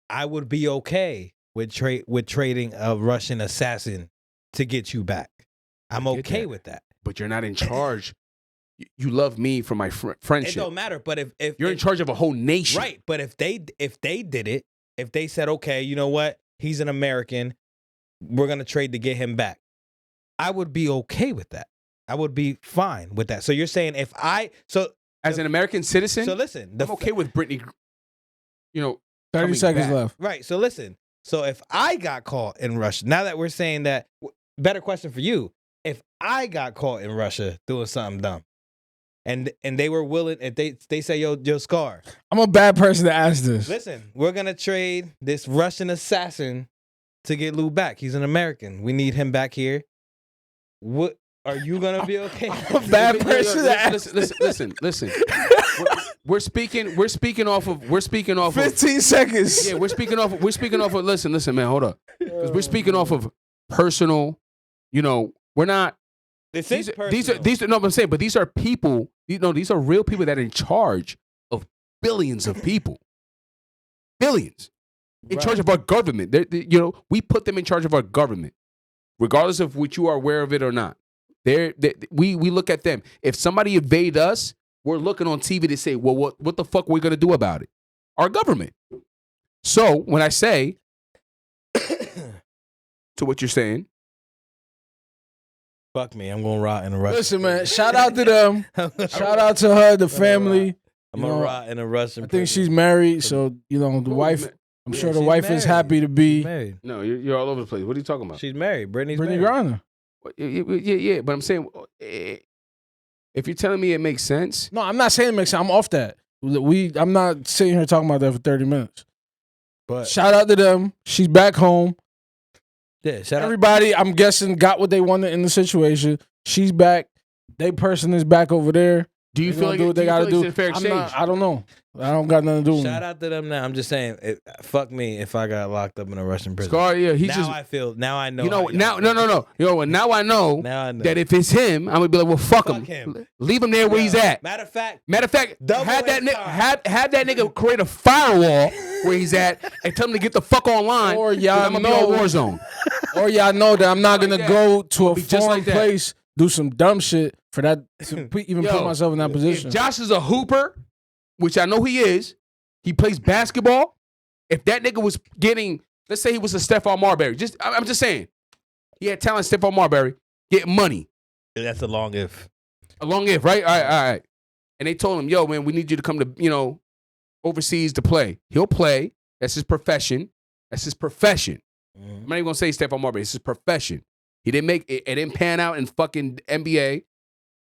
I would be okay with trading a Russian assassin to get you back. I'm okay with that. But you're not in charge. You love me for my friendship. It don't matter. But if you're in charge of a whole nation, right? But if they did it, if they said, okay, you know what, he's an American, we're gonna trade to get him back, I would be okay with that. I would be fine with that. So you're saying if as an American citizen, so listen, I'm okay with Brittney. 30 seconds left. Right. So listen. So if I got caught in Russia, now that we're saying that, better question for you: if I got caught in Russia doing something dumb, and they were willing, if they say yo Scar, I'm a bad person to ask this. Listen, we're gonna trade this Russian assassin to get Lou back. He's an American. We need him back here. What are you gonna be okay? I'm a bad person to ask. Listen. We're speaking off of 15 seconds. Yeah, we're speaking off of listen, man, hold up. Because we're speaking off of personal, we're not these are no, I'm saying, but these are people, these are real people that are in charge of billions of people. Billions. In charge of our government. We put them in charge of our government. Regardless of which you are aware of it or not. We look at them. If somebody invade us, we're looking on TV to say, well, what the fuck are we going to do about it? Our government. So when I say to what you're saying, fuck me, I'm going to rot in a Russian. Listen, man, shout out to them. Shout out to her, the family. I'm going to rot in a Russian. I think she's married, so, the wife, I'm sure the wife is happy to be. Married. No, you're all over the place. What are you talking about? She's married. Brittney Griner. Yeah, but I'm saying, if you're telling me it makes sense. No, I'm not saying it makes sense. I'm off that. I'm not sitting here talking about that for 30 minutes. But shout out to them. She's back home. Yeah, shout everybody, I'm guessing, got what they wanted in the situation. She's back. They person is back over there. Do you feel like what they got to do? It's a fair exchange? I don't know. I don't got nothing to do with Shout out to them now. I'm just saying, fuck me if I got locked up in a Russian prison. Scar, yeah, now I know. No. Now I know that if it's him, I'm gonna be like, well, fuck him. Leave him there where he's at. Matter of fact, have that nigga create a firewall where he's at and tell him to get the fuck online. Or y'all know war zone. Or y'all know that I'm not gonna go to a foreign place, do some dumb shit for that to even put myself in that position. If Josh is a hooper, which I know he is, he plays basketball. If that nigga was getting, let's say he was a Stephon Marbury. I'm just saying, he had talent, Stephon Marbury, getting money. That's a long if. A long if, right? All right. And they told him, yo, man, we need you to come to, overseas to play. He'll play. That's his profession. I'm not even gonna say Stephon Marbury. It's his profession. He didn't make it. It didn't pan out in fucking NBA,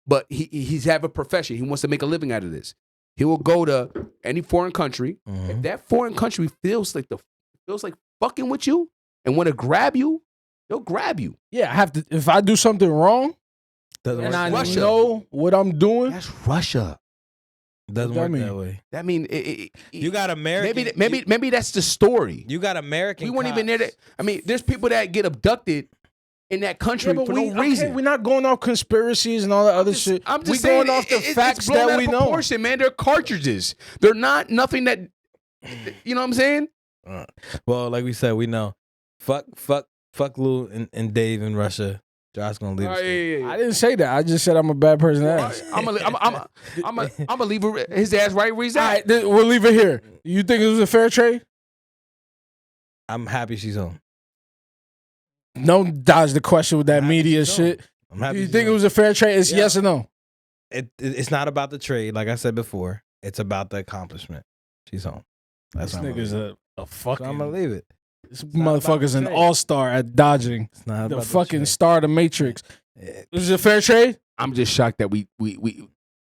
but he's have a profession. He wants to make a living out of this. He will go to any foreign country. If that foreign country feels like fucking with you and want to grab you, they'll grab you. Yeah, I have to. If I do something wrong, and I know what I'm doing, that's Russia. Doesn't work that way. That mean you got American. Maybe that's the story. You got American. We weren't even there. There's people that get abducted in that country for no reason. Okay, we're not going off conspiracies and all that other shit. I'm just we're saying, going off the facts that we know. Man, they're cartridges. They're not nothing that. You know what I'm saying? Well, like we said, we know. Fuck fuck Lou and Dave in Russia. Josh gonna leave. Yeah. I didn't say that. I just said I'm a bad person to ask. I'm gonna leave his ass right where he's All at. right, we'll leave it here. You think it was a fair trade? I'm happy she's home. Don't dodge the question with that media shit. I'm happy. Do you think it was a fair trade? It's yes or no. It's not about the trade, like I said before. It's about the accomplishment. She's home. This nigga's a fucking. So I'm gonna leave it. This motherfucker's an all-star at dodging. It's not the about fucking trade. star of the Matrix. Was it a fair trade? I'm just shocked that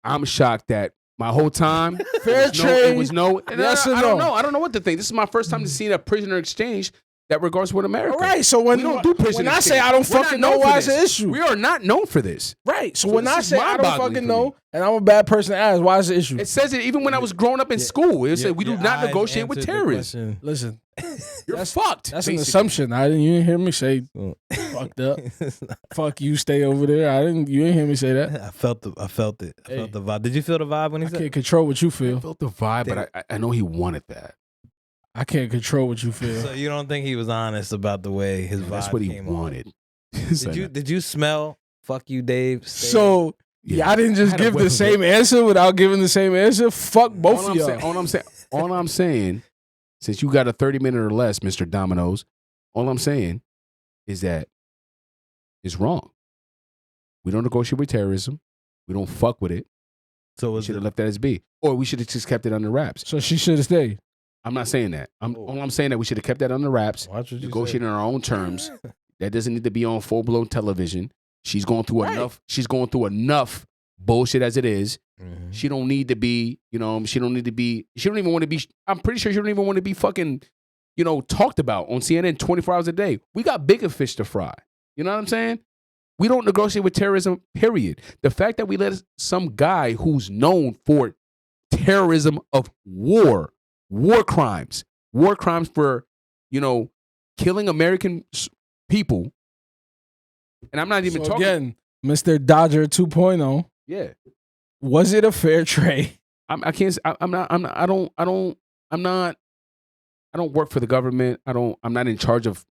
I'm shocked that my whole time Fair trade. It was no. Yes or I don't no? know. I don't know what to think. This is my first time to see a prisoner exchange that regards with America. All right, so when we don't do prisoner when I exchange. say I don't We're not fucking known know, for why it's this. an issue? We are not known for this. Right. So So when this I is say I don't mind-boggling fucking for me. know, and I'm a bad person to ask, why is it an issue? It says it even when I was growing up in school. It said we do Your not eyes negotiate with answered the terrorists. question. Listen, You're fucked. that's an basically. assumption. You didn't hear me say fucked up. Fuck you, stay over there. You didn't hear me say that. I felt it. I felt the vibe. Did you feel the vibe when he I said? can't control what you I feel. felt the vibe, but I know he wanted that. I can't control what you feel. So you don't think he was honest about the way his vibe That's what he came on? wanted. Did you smell? Fuck you, Dave. Stay. So y'all didn't just I had a give whiff the of same answer without giving the same answer? Fuck both of y'all. All I'm saying, since you got a 30-minute or less, Mr. Domino's, all I'm saying is that it's wrong. We don't negotiate with terrorism. We don't fuck with it. So We was should have it, left that as be. Or we should have just kept it under wraps. So she should have stayed. I'm not saying that. All I'm saying that we should have kept that under wraps, watch what you negotiated on our own terms. That doesn't need to be on full-blown television. She's going through enough. She's going through enough bullshit as it is. Mm-hmm. She don't need to be, she don't even want to be, I'm pretty sure she don't even want to be fucking, talked about on CNN 24 hours a day. We got bigger fish to fry. You know what I'm saying? We don't negotiate with terrorism, period. The fact that we let some guy who's known for terrorism of war crimes for, killing American people. And I'm not even So talking. again, Mr. Dodger 2.0. Yeah. Was it a fair trade? I can't. I'm not. I don't work for the government. I'm not in charge of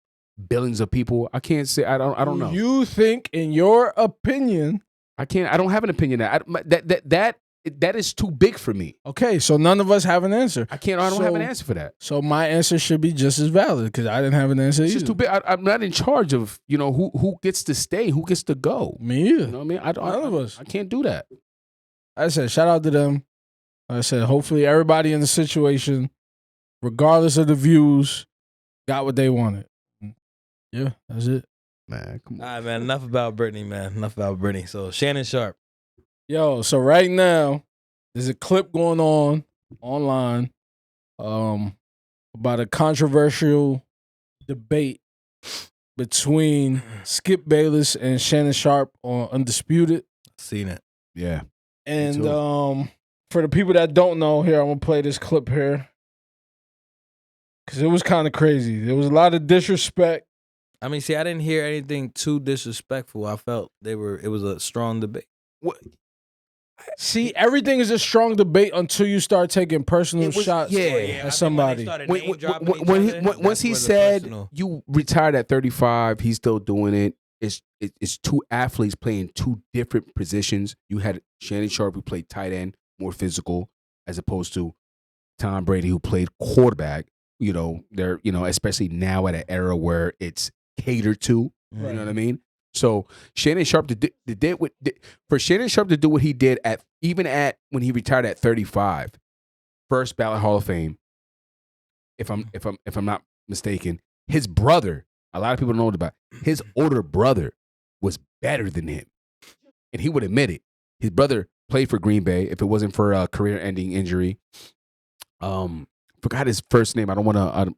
billions of people. I can't say. I don't know. You think, in your opinion? I can't. I don't have an opinion. That is too big for me. Okay, so none of us have an answer. I don't have an answer for that. So my answer should be just as valid because I didn't have an answer. It's either. just too big. I'm not in charge of who gets to stay, who gets to go. Me either. You know what I mean? None of us. I can't do that. I said, shout out to them. I said, hopefully everybody in the situation, regardless of the views, got what they wanted. Yeah, that's it. Man, come on. All right, man. Enough about Brittney, man. Enough about Brittney. So Shannon Sharpe. Yo, so right now, there's a clip going on online about a controversial debate between Skip Bayless and Shannon Sharpe on Undisputed. Seen it. Yeah. And for the people that don't know, here, I'm going to play this clip here. Because it was kind of crazy. There was a lot of disrespect. I mean, see, I didn't hear anything too disrespectful. I felt it was a strong debate. What? See, everything is a strong debate until you start taking personal shots at somebody. Once he said you retired at 35, he's still doing it. It's two athletes playing two different positions. You had Shannon Sharpe who played tight end, more physical, as opposed to Tom Brady who played quarterback. They're especially now at an era where it's catered to. Right. You know what I mean? So Shannon Sharpe for Shannon Sharpe to do what he did even when he retired at 35, first ballot Hall of Fame. If I'm not mistaken, his brother, a lot of people don't know about, his older brother was better than him, and he would admit it. His brother played for Green Bay. If it wasn't for a career-ending injury, forgot his first name. I don't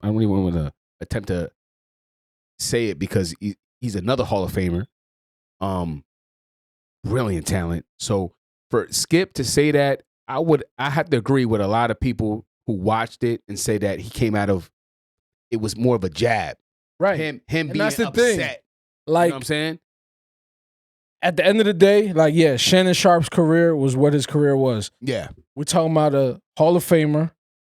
even want to attempt to say it because he's another Hall of Famer. Brilliant talent. So for Skip to say that, I have to agree with a lot of people who watched it and say that he came out of it was more of a jab. Right. Him And being that's the upset. thing. You Like, know what I'm saying? at the end of the day, like, yeah, Shannon Sharpe's career was what his career was. Yeah. We're talking about a Hall of Famer,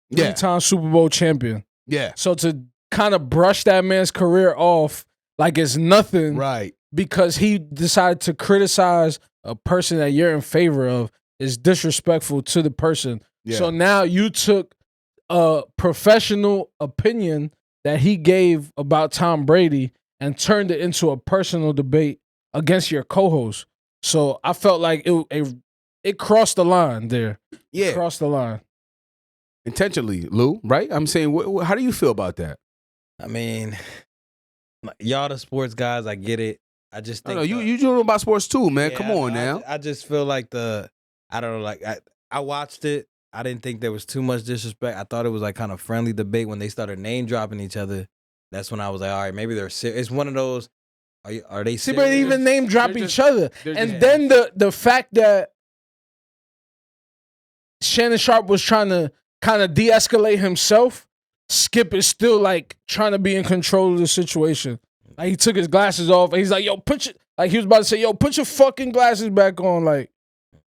Yeah. 3-time Super Bowl champion. Yeah. So to kind of brush that man's career off, like it's nothing. Right. Because he decided to criticize a person that you're in favor of is disrespectful to the person. Yeah. So now you took a professional opinion that he gave about Tom Brady and turned it into a personal debate against your co-host. So I felt like it crossed the line there. Yeah. It crossed the line. Intentionally, Lou, right? I'm saying, how do you feel about that? I mean, y'all the sports guys, I get it. I just think you know about sports too, man. Yeah, Come on now. I just feel like I don't know, like I watched it. I didn't think there was too much disrespect. I thought it was like kind of friendly debate when they started name dropping each other. That's when I was like, all right, maybe they're serious. It's one of those. Are they serious? See, but they even name drop each other, and then the fact that Shannon Sharpe was trying to kind of de-escalate himself. Skip is still like trying to be in control of the situation. Like he took his glasses off and he's like, yo, he was about to say, yo, put your fucking glasses back on. Like,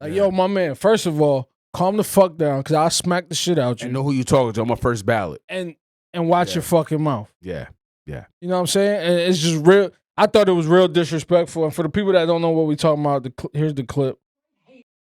yo, my man, first of all, calm the fuck down because I'll smack the shit out you. And know who you talking to on my first ballot. And watch your fucking mouth. Yeah. Yeah. You know what I'm saying? And it's just real. I thought it was real disrespectful. And for the people that don't know what we talking about, here's the clip.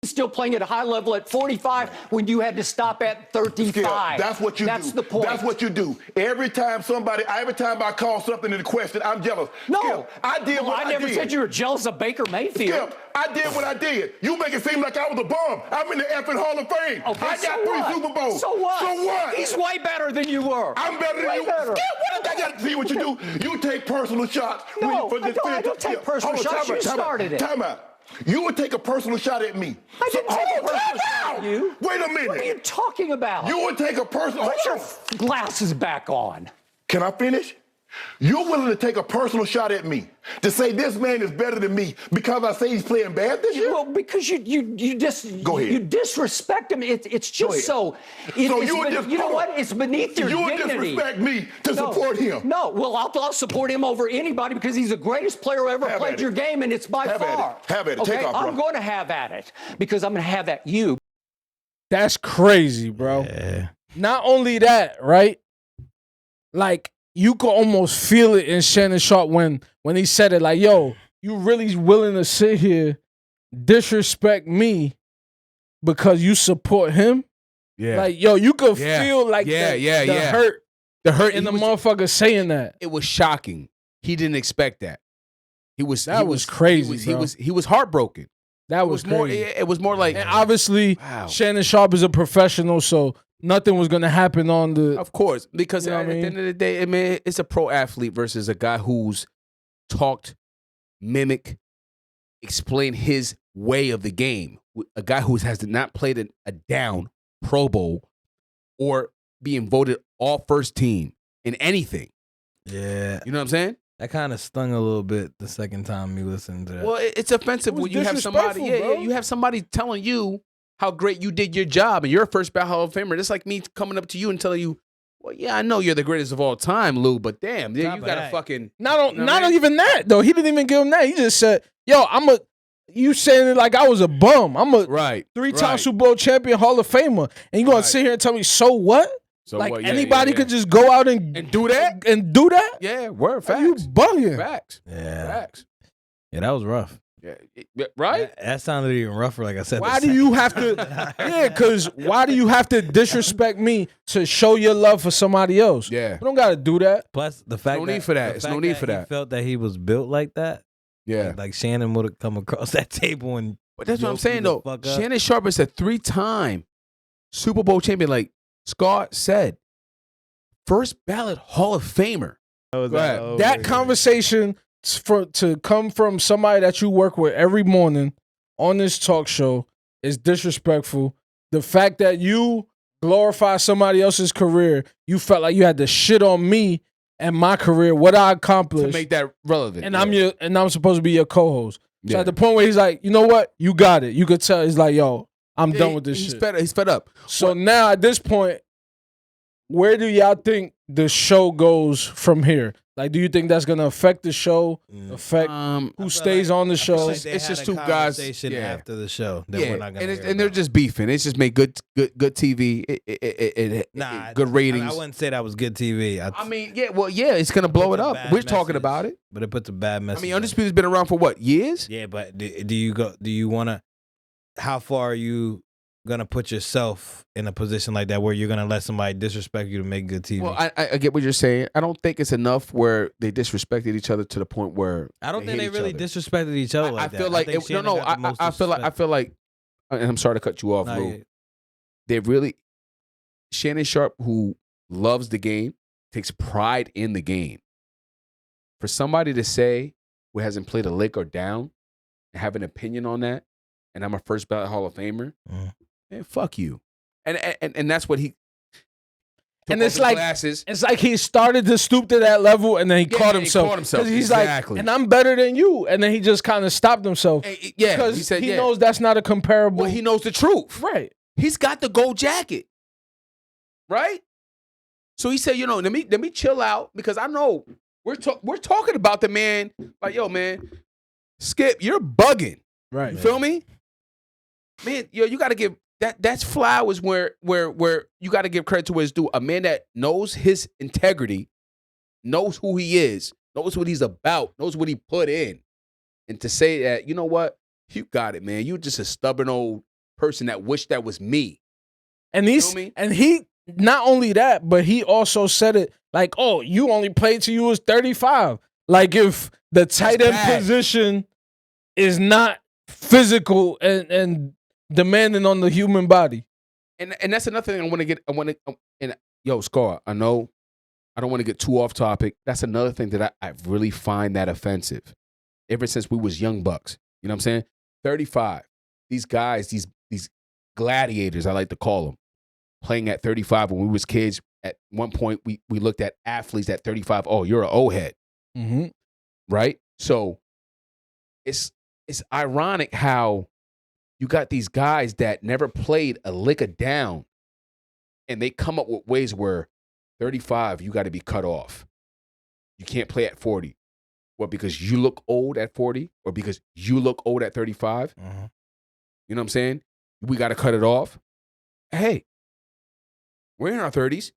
Still playing at a high level at 45 when you had to stop at 35. Skip, that's what you do. That's the point. That's what you do. Every time I call something into question, I'm jealous. No. Skip, I did what I did. I never said you were jealous of Baker Mayfield. Skip, I did what I did. You make it seem like I was a bum. I'm in the effing Hall of Fame. Okay, I got 3 Super Bowls. So what? So what? He's way better than you were. I'm better than you. Better. Skip, what I got to see what you do? You take personal shots. No, I don't take personal shots. You started it. Time out. You would take a personal shot at me. I didn't take a personal shot at you. Wait a minute. What are you talking about? You would take a personal... Put your glasses back on. Can I finish? You're willing to take a personal shot at me to say this man is better than me because I say he's playing bad this year? Well, because you just Go ahead. You disrespect him. It's just so. You know what? It's beneath your dignity. You disrespect me to support him. No, well, I'll support him over anybody because he's the greatest player who ever played your game, and it's by far. Have at it. Okay, Take off, bro. I'm going to have at it because I'm going to have at you. That's crazy, bro. Yeah. Not only that, right? Like, you could almost feel it in Shannon Sharpe when he said it, like, yo, you really willing to sit here, disrespect me because you support him? Yeah. Like, yo, you could feel like the hurt. The hurt in the motherfucker saying that. It was shocking. He didn't expect that. He was crazy. He was heartbroken. That was more. crazy. It was more like, and obviously, wow. Shannon Sharpe is a professional, so nothing was gonna happen on the. Of course, because You know at what I the mean? end of the day, I mean, it's a pro athlete versus a guy who's talked, mimic, explain his way of the game. A guy who has not played a down Pro Bowl or being voted all first team in anything. Yeah. You know what I'm saying? That kind of stung a little bit the second time me listening to that. Well, it's offensive when you have somebody. disrespectful, bro. You have somebody telling you how great you did your job, and you're a first ballot Hall of Famer. It's like me coming up to you and telling you, "Well, yeah, I know you're the greatest of all time, Lou, but damn, you got to fucking Not even that though. He didn't even give him that. He just said, "Yo, you saying it like I was a bum. I'm a three-time Super Bowl champion, Hall of Famer, and you gonna sit here and tell me so what? So like what? Yeah, anybody could just go out and do that and do that? Yeah, word facts. You bugging? Facts. Yeah. Facts. Yeah, that was rough. Yeah, right? That sounded even rougher, like I said. Why do you have to? Yeah, because why do you have to disrespect me to show your love for somebody else? Yeah. You don't got to do that. Plus, the fact no need for that. It's no need for that. He felt that he was built like that. Yeah. Like Shannon would have come across that table and. But that's what I'm saying, though. Fuck up. Shannon Sharpe is a 3-time Super Bowl champion. Like Scott said, first ballot Hall of Famer. That conversation to come from somebody that you work with every morning on this talk show is disrespectful. The fact that you glorify somebody else's career, you felt like you had to shit on me and my career, what I accomplished, to make that relevant. and I'm supposed to be your co-host. So at the point where he's like, you know what, you got it. You could tell he's like, yo, I'm done with this shit. He's fed up. So now at this point, where do y'all think the show goes from here? Like, do you think that's gonna affect the show? Affect who stays on the show? It's just two guys after the show. That Yeah, we're not gonna and they're just beefing. It's just made good TV. Good ratings. I wouldn't say that was good TV. I mean, it's gonna blow it up. We're talking about it, but it puts a bad message. I mean, Undisputed's been around for what, years? Yeah, but do you want to? How far are you gonna put yourself in a position like that where you're gonna let somebody disrespect you to make good TV? Well, I get what you're saying. I don't think it's enough where they disrespected each other to the point where I don't think they really disrespected each other like that. I feel like I feel like, and I'm sorry to cut you off, Lou. They really, Shannon Sharpe, who loves the game, takes pride in the game. For somebody to say who hasn't played a lick or down and have an opinion on that, and I'm a first ballot Hall of Famer. Man, fuck you. And that's what he. And it's like he started to stoop to that level, and then he caught himself. Because he's like, and I'm better than you. And then he just kind of stopped himself. Because he knows that's not a comparable. Well, he knows the truth. Right. He's got the gold jacket. Right? So he said, let me chill out, because I know we're talking about the man. Like, yo, man, Skip, you're bugging. Right. You feel me? Man, you got to give that's flowers where you got to give credit to where it's due. A man that knows his integrity, knows who he is, knows what he's about, knows what he put in. And to say that, you know what? You got it, man. You're just a stubborn old person that wished that was me. And he not only that, but he also said it like, oh, you only played till you was 35. Like, if the tight end position is not physical and demanding on the human body. And that's another thing yo, Scar, I know I don't want to get too off topic. That's another thing that I really find that offensive. Ever since we was young bucks. You know what I'm saying? 35. These guys, these gladiators, I like to call them, playing at 35 when we was kids. At one point, we looked at athletes at 35. Oh, you're an old head. Mm-hmm. Right? So it's ironic how you got these guys that never played a lick of down, and they come up with ways where 35, you got to be cut off. You can't play at 40. What, because you look old at 40 or because you look old at 35? Mm-hmm. You know what I'm saying? We got to cut it off. Hey, we're in our 30s.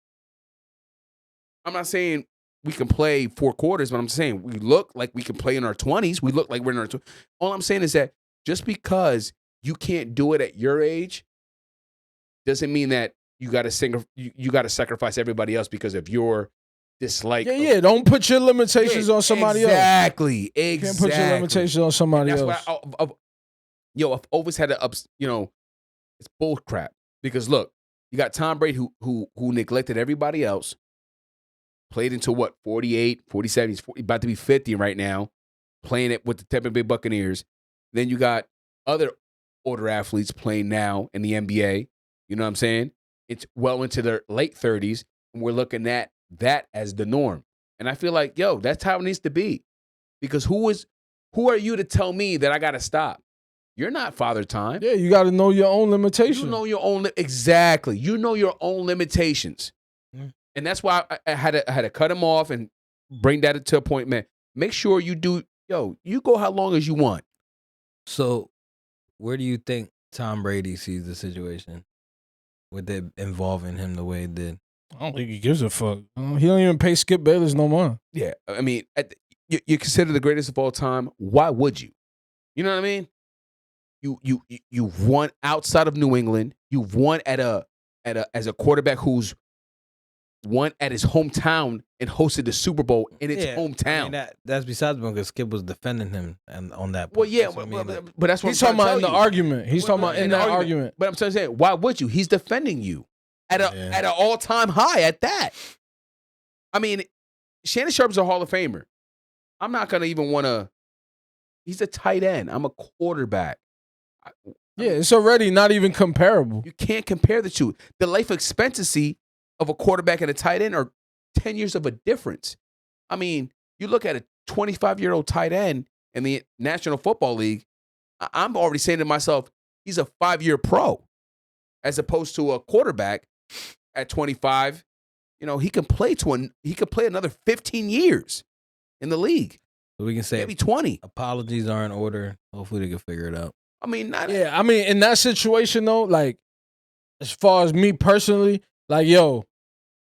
I'm not saying we can play 4 quarters, but I'm saying we look like we can play in our 20s. We look like we're in our 20s. All I'm saying is that just because you can't do it at your age doesn't mean that you got to sacrifice everybody else because of your dislike. Yeah. Don't put your limitations on somebody else. Exactly. You can't put your limitations on somebody else. That's why I've always had it's bull crap. Because look, you got Tom Brady who neglected everybody else, played until what, 48, 47, he's about to be 50 right now, playing it with the Tampa Bay Buccaneers. Then you got other older athletes playing now in the NBA. You know what I'm saying? It's well into their late 30s, and we're looking at that as the norm. And I feel like, that's how it needs to be. Because who are you to tell me that I got to stop? You're not Father Time. Yeah, you got to know your own limitations. You know your own exactly. You know your own limitations. Mm. And that's why I had to cut him off and bring that to a point, man. Make sure you do, you go how long as you want. So, where do you think Tom Brady sees the situation with it involving him the way it did? I don't think he gives a fuck. He don't even pay Skip Bayless no more. Yeah, I mean, you're considered the greatest of all time. Why would you? You know what I mean? You've won outside of New England. You've won as a quarterback who's won at his hometown and hosted the Super Bowl in its hometown. I mean, that's besides the because Skip was defending him and on that point. Well, yeah, but that's what he's talking about in the argument. He's talking about in that argument. But I'm trying to say, why would you? He's defending you at an all-time high at that. I mean, Shannon Sharpe's a Hall of Famer. I'm not gonna even want to. He's a tight end. I'm a quarterback. It's already not even comparable. You can't compare the two. The life expectancy of a quarterback and a tight end are 10 years of a difference. I mean, you look at a 25-year-old tight end in the National Football League, I'm already saying to myself, he's a 5-year pro, as opposed to a quarterback at 25 he can play another 15 years in the league. So we can say maybe 20. Apologies are in order. Hopefully they can figure it out. I mean, in that situation though, like as far as me personally, like yo,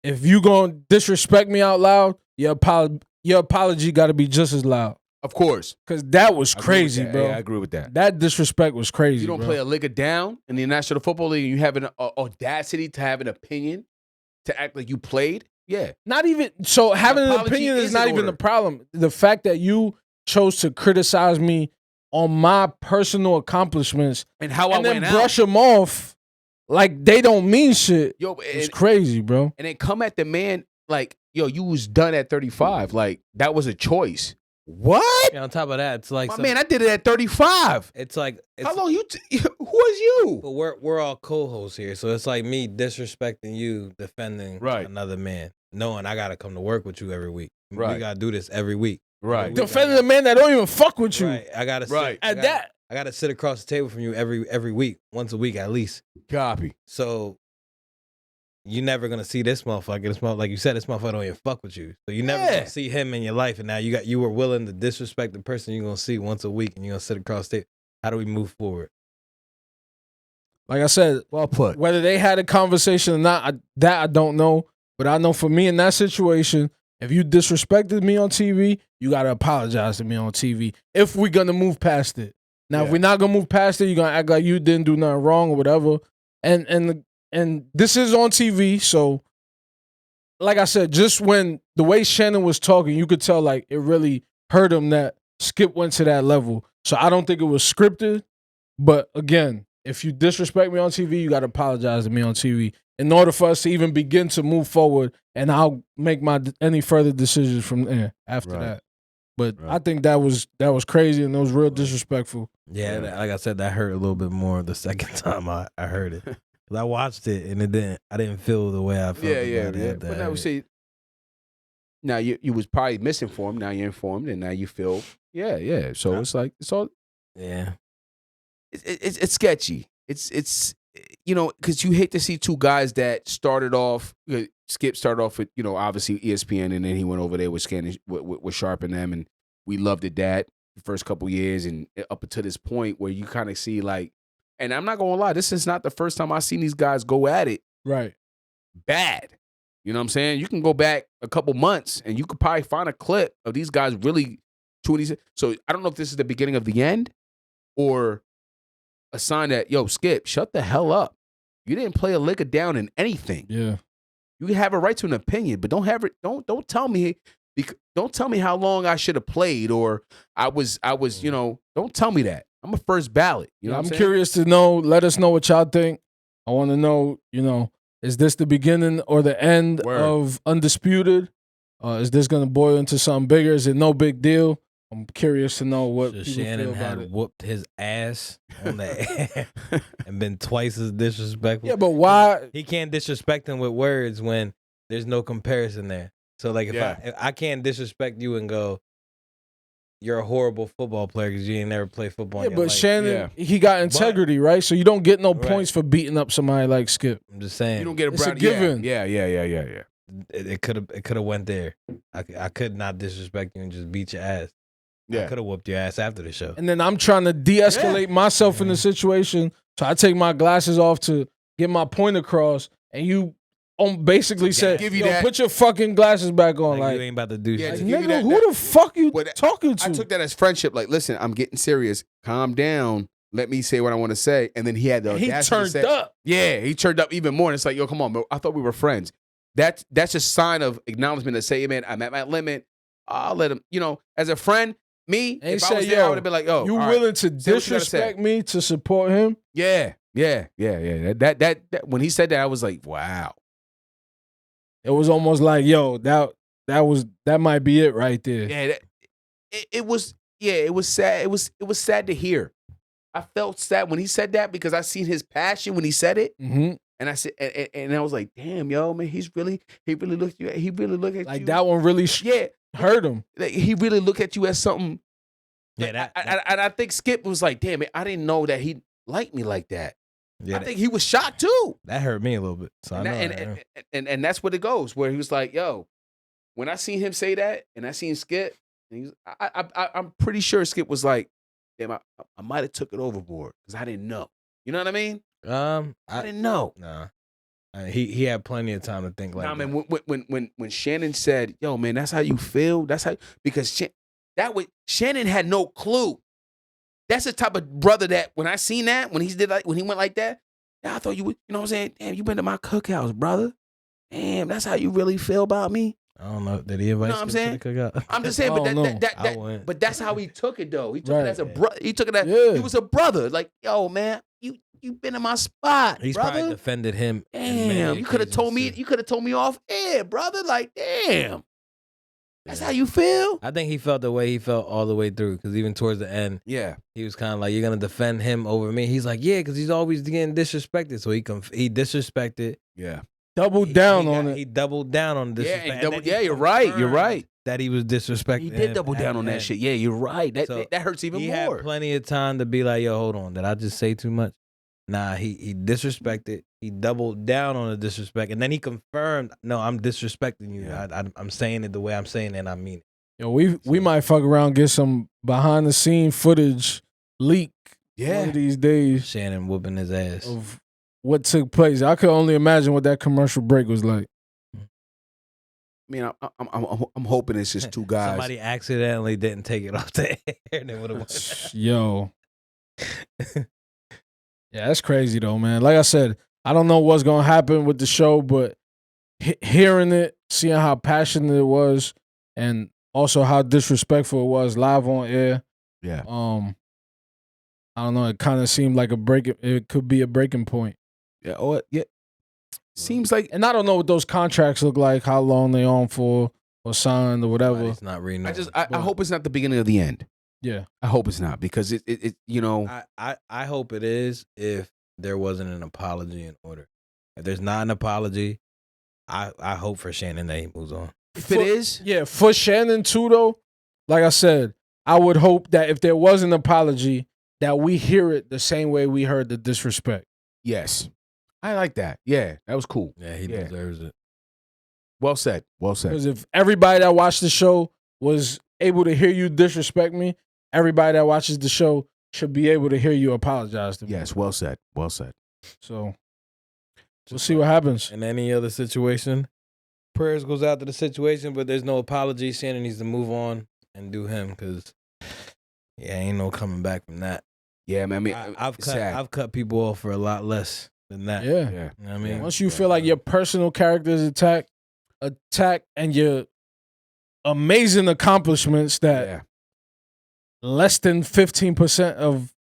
if you gonna disrespect me out loud, your apology got to be just as loud. Of course, because that was crazy, bro. Yeah, I agree with that. That disrespect was crazy. You don't play a lick of down in the National Football League, and you have an audacity to have an opinion, to act like you played. Yeah, not even so. Having an opinion is not even the problem. The fact that you chose to criticize me on my personal accomplishments and how I and then went brush out. them off like they don't mean shit. Yo, it's crazy, bro. And then come at the man like, yo, you was done at 35. Like that was a choice. What? Yeah, on top of that, it's like man, I did it at 35. It's like how long you? Who is you? But we're all co-hosts here, so it's like me disrespecting you, defending another man, knowing I gotta come to work with you every week. Right, we gotta do this every week. Right, defending a man that don't even fuck with you. Right, I gotta right sit, I gotta sit across the table from you every week, once a week at least. Copy. So you're never gonna see this motherfucker. This motherfucker, like you said, this motherfucker don't even fuck with you. So you never gonna see him in your life. And now you were willing to disrespect the person you're gonna see once a week, and you're gonna sit across the table. How do we move forward? Like I said, well put. Whether they had a conversation or not, I don't know. But I know for me in that situation, if you disrespected me on TV, you gotta apologize to me on TV. If we're gonna move past it. Now, if we're not gonna move past it, you're gonna act like you didn't do nothing wrong or whatever. And this is on TV, so like I said, just when the way Shannon was talking, you could tell like it really hurt him that Skip went to that level. So I don't think it was scripted. But again, if you disrespect me on TV, you got to apologize to me on TV in order for us to even begin to move forward. And I'll make any further decisions from there after that. But I think that was crazy and it was real disrespectful. Yeah, like I said, that hurt a little bit more the second time I heard it. I watched it and I didn't feel the way I felt. Yeah. But now we see. Now you was probably misinformed. Now you're informed, and now you feel. Yeah. So it's like it's all. Yeah. It's sketchy. It's because you hate to see two guys that started off. Skip started off with obviously ESPN, and then he went over there with Shannon with Sharpe and them, and we loved it that the first couple years, and up until this point where you kind of see like. And I'm not gonna lie, this is not the first time I've seen these guys go at it. Right. Bad. You know what I'm saying? You can go back a couple months and you could probably find a clip of these guys really truly. So I don't know if this is the beginning of the end or a sign that, yo, Skip, shut the hell up. You didn't play a lick of down in anything. Yeah. You have a right to an opinion, but don't tell me how long I should have played or I was, don't tell me that. I'm a first ballot. You know what I'm saying? Curious to know. Let us know what y'all think. I want to know, is this the beginning or the end of Undisputed? Is this going to boil into something bigger? Is it no big deal? I'm curious to know what people Shannon feel about had it. whooped his ass on the air and been twice as disrespectful. Yeah, but why? He can't disrespect him with words when there's no comparison there. So like if I can't disrespect you and go, you're a horrible football player because you ain't never played football. Yeah, in your but life. Shannon, he got integrity, right? So you don't get no points for beating up somebody like Skip. I'm just saying. You don't get a It's a given. Yeah. It could have went there. I could not disrespect you and just beat your ass. Yeah. I could have whooped your ass after the show. And then I'm trying to de-escalate myself in the situation. So I take my glasses off to get my point across, and you basically said, put your fucking glasses back on. Like you ain't about to do shit. Nigga, who the fuck you talking to? I took that as friendship. Like, listen, I'm getting serious. Calm down. Let me say what I want to say. And then he had the audacity to say, up. Yeah, he turned up even more. And it's like, yo, come on, bro. I thought we were friends. That's a sign of acknowledgement to say, hey, man, I'm at my limit. I'll let him, as a friend, me, and if I was there, I would have been like, yo, you willing to disrespect me to support him? Yeah. That when he said that, I was like, wow. It was almost like, yo, that might be it right there. Yeah, it was sad. It was sad to hear. I felt sad when he said that because I seen his passion when he said it. Mm-hmm. And I said, and I was like, damn, yo, man, he really looked at you. Like that one really hurt him. Like, he really looked at you as something. Yeah, and I think Skip was like, damn it, I didn't know that he liked me like that. Yeah, I think he was shocked too. That hurt me a little bit. So And that's what it goes, where he was like, yo, when I seen him say that and I seen Skip, and I'm pretty sure Skip was like, damn, I might have took it overboard because I didn't know. You know what I mean? I didn't know. Nah. He had plenty of time to think like that. Man, when Shannon said, yo, man, that's how you feel? That's how, because Shannon had no clue. That's the type of brother that when I seen that, when he went like that, I thought you would, you know what I'm saying? Damn, you been to my cookhouse, brother. Damn, that's how you really feel about me? I don't know. Did he invite you know what I'm saying? to the cookout? I'm just saying, but that's how he took it though. He took it as a brother. He took it as he was a brother. Like, yo, man, you been in my spot. He's brother. probably defended him. Damn, you could have told me. You could have told me off air, brother. Like, damn, that's how you feel. I think he felt the way he felt all the way through. Because even towards the end, he was kind of like, "You're gonna defend him over me." He's like, "Yeah," because he's always getting disrespected. So he disrespected. Yeah. Doubled down on it. He doubled down on disrespect. You're right. You're right. That he was disrespecting. He did double down on that shit. Yeah, you're right. That hurts even more. He had plenty of time to be like, "Yo, hold on. Did I just say too much?" Nah, he disrespected. He doubled down on the disrespect, and then he confirmed, "No, I'm disrespecting you. Yeah. I'm saying it the way I'm saying it, and I mean it." Yo, we might fuck around and get some behind the scene footage leak. One of these days. Shannon whooping his ass. Of what took place. I could only imagine what that commercial break was like. I mean, I'm hoping it's just two guys. Somebody accidentally didn't take it off the air, and they would have went. Yo. Yeah, that's crazy though, man. Like I said, I don't know what's gonna happen with the show, but hearing it, seeing how passionate it was, and also how disrespectful it was live on air. Yeah. I don't know. It kind of seemed like it could be a breaking point. Yeah. Seems like, and I don't know what those contracts look like, how long they on for or signed or whatever. It's not renewed. I hope it's not the beginning of the end. Yeah. I hope it's not, because it you know. I hope it is if there wasn't an apology in order. If there's not an apology, I hope for Shannon that he moves on. If it is, yeah, for Shannon too though, like I said, I would hope that if there was an apology, that we hear it the same way we heard the disrespect. Yes. I like that. Yeah, that was cool. Yeah, he deserves it. Well said. Well said. Because if everybody that watched the show was able to hear you disrespect me, everybody that watches the show should be able to hear you apologize to me. Yes, well said. Well said. So we'll see what happens. In any other situation, prayers goes out to the situation, but there's no apology. Shannon needs to move on and do him, because ain't no coming back from that. Yeah, man. I mean, I've cut people off for a lot less than that. Yeah. You know what I mean, once you feel like your personal character is attacked, and your amazing accomplishments that less than 15% of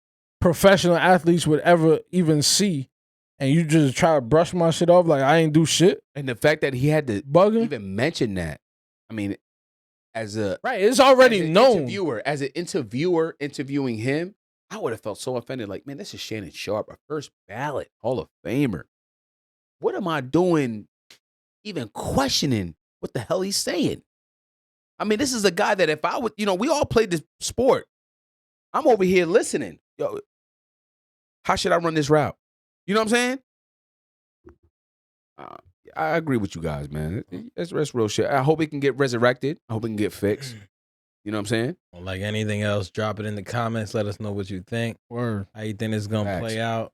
professional athletes would ever even see, and you just try to brush my shit off like I ain't do shit. And the fact that he had to even mention that, I mean, it's already known. As an interviewer interviewing him, I would have felt so offended. Like, man, this is Shannon Sharpe, a first ballot Hall of Famer. What am I doing even questioning what the hell he's saying? I mean, this is a guy that if I would, we all played this sport. I'm over here listening. Yo, how should I run this route? You know what I'm saying? I agree with you guys, man. That's real shit. I hope it can get resurrected. I hope it can get fixed. You know what I'm saying? Well, like anything else, drop it in the comments. Let us know what you think. Or how you think it's gonna play out.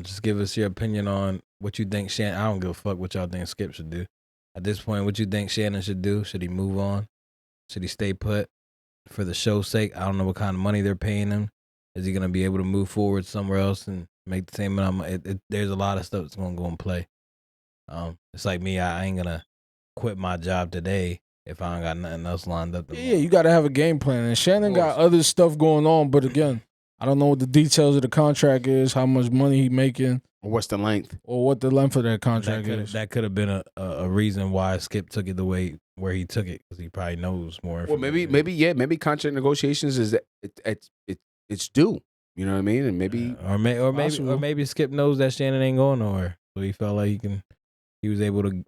Just give us your opinion on what you think Shannon. I don't give a fuck what y'all think Skip should do. At this point, what you think Shannon should do? Should he move on? Should he stay put for the show's sake? I don't know what kind of money they're paying him. Is he gonna be able to move forward somewhere else and make the same amount of money? There's a lot of stuff that's gonna go and play. It's like me. I ain't gonna quit my job today if I don't got nothing else lined up. Yeah, you got to have a game plan. And Shannon got other stuff going on, but again, I don't know what the details of the contract is, how much money he making, or what's the length, or what the length of that contract is. That could have been a reason why Skip took it the way where he took it, because he probably knows more. Well, maybe contract negotiations is that it's due. You know what I mean? And maybe or maybe Skip knows that Shannon ain't going nowhere, so he felt like he was able to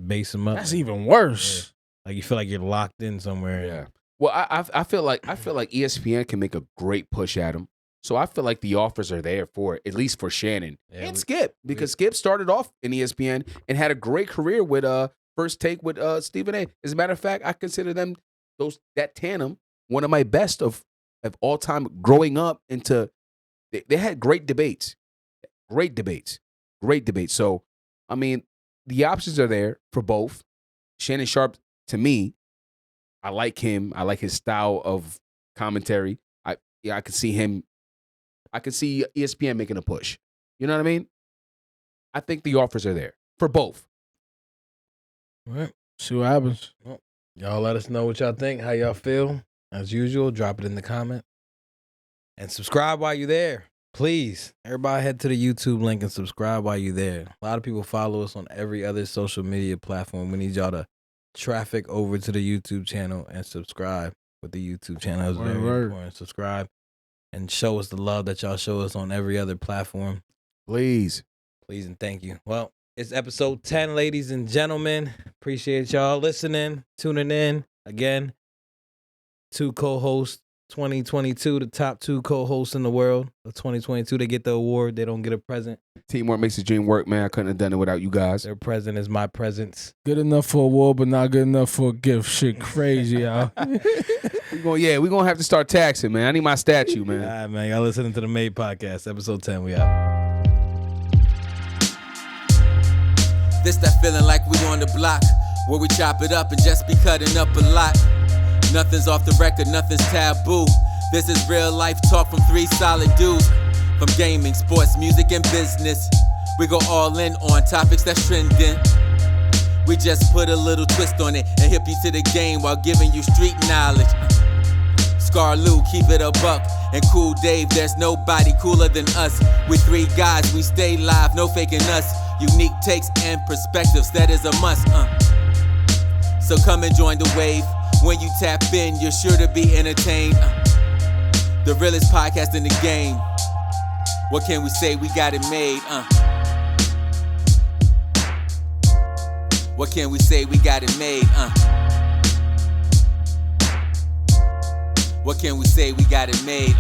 base him up. That's even worse. Yeah. Like you feel like you're locked in somewhere. Yeah. Well, I feel like ESPN can make a great push at him. So I feel like the offers are there for it, at least for Shannon and Skip, because Skip started off in ESPN and had a great career with First Take with Stephen A. As a matter of fact, I consider them that tandem one of my best of all time. Growing up into, they had great debates. So I mean, the options are there for both. Shannon Sharpe, to me, I like him. I like his style of commentary. I could see him. I could see ESPN making a push. You know what I mean? I think the offers are there for both. All right. See what happens. Well, y'all let us know what y'all think, how y'all feel. As usual, drop it in the comment. And subscribe while you're there. Please. Everybody head to the YouTube link and subscribe while you're there. A lot of people follow us on every other social media platform. We need y'all to traffic over to the YouTube channel and subscribe with the YouTube channel. It's very important. Subscribe and show us the love that y'all show us on every other platform. Please and thank you. Well, it's episode 10, ladies and gentlemen. Appreciate y'all listening, tuning in. Again, 2 co-hosts, 2022, the top 2 co-hosts in the world of 2022. They get the award. They don't get a present. Teamwork makes the dream work, man. I couldn't have done it without you guys. Their present is my presence. Good enough for a award, but not good enough for a gift. Shit crazy, y'all. We're going to have to start taxing, man. I need my statue, man. All right, man. Y'all listening to the M.A.D.E podcast, episode 10. We out. This that feeling like we on the block, where we chop it up and just be cutting up a lot. Nothing's off the record, nothing's taboo. This is real life talk from 3 solid dudes. From gaming, sports, music, and business. We go all in on topics that's trending. We just put a little twist on it and hip you to the game while giving you street knowledge. Scar Lou, keep it a buck. And Cool Dave, there's nobody cooler than us. We 3 guys, we stay live, no faking us. Unique takes and perspectives, that is a must. So come and join the wave. When you tap in, you're sure to be entertained. The realest podcast in the game. What can we say? We got it made. What can we say? We got it made. What can we say? We got it made.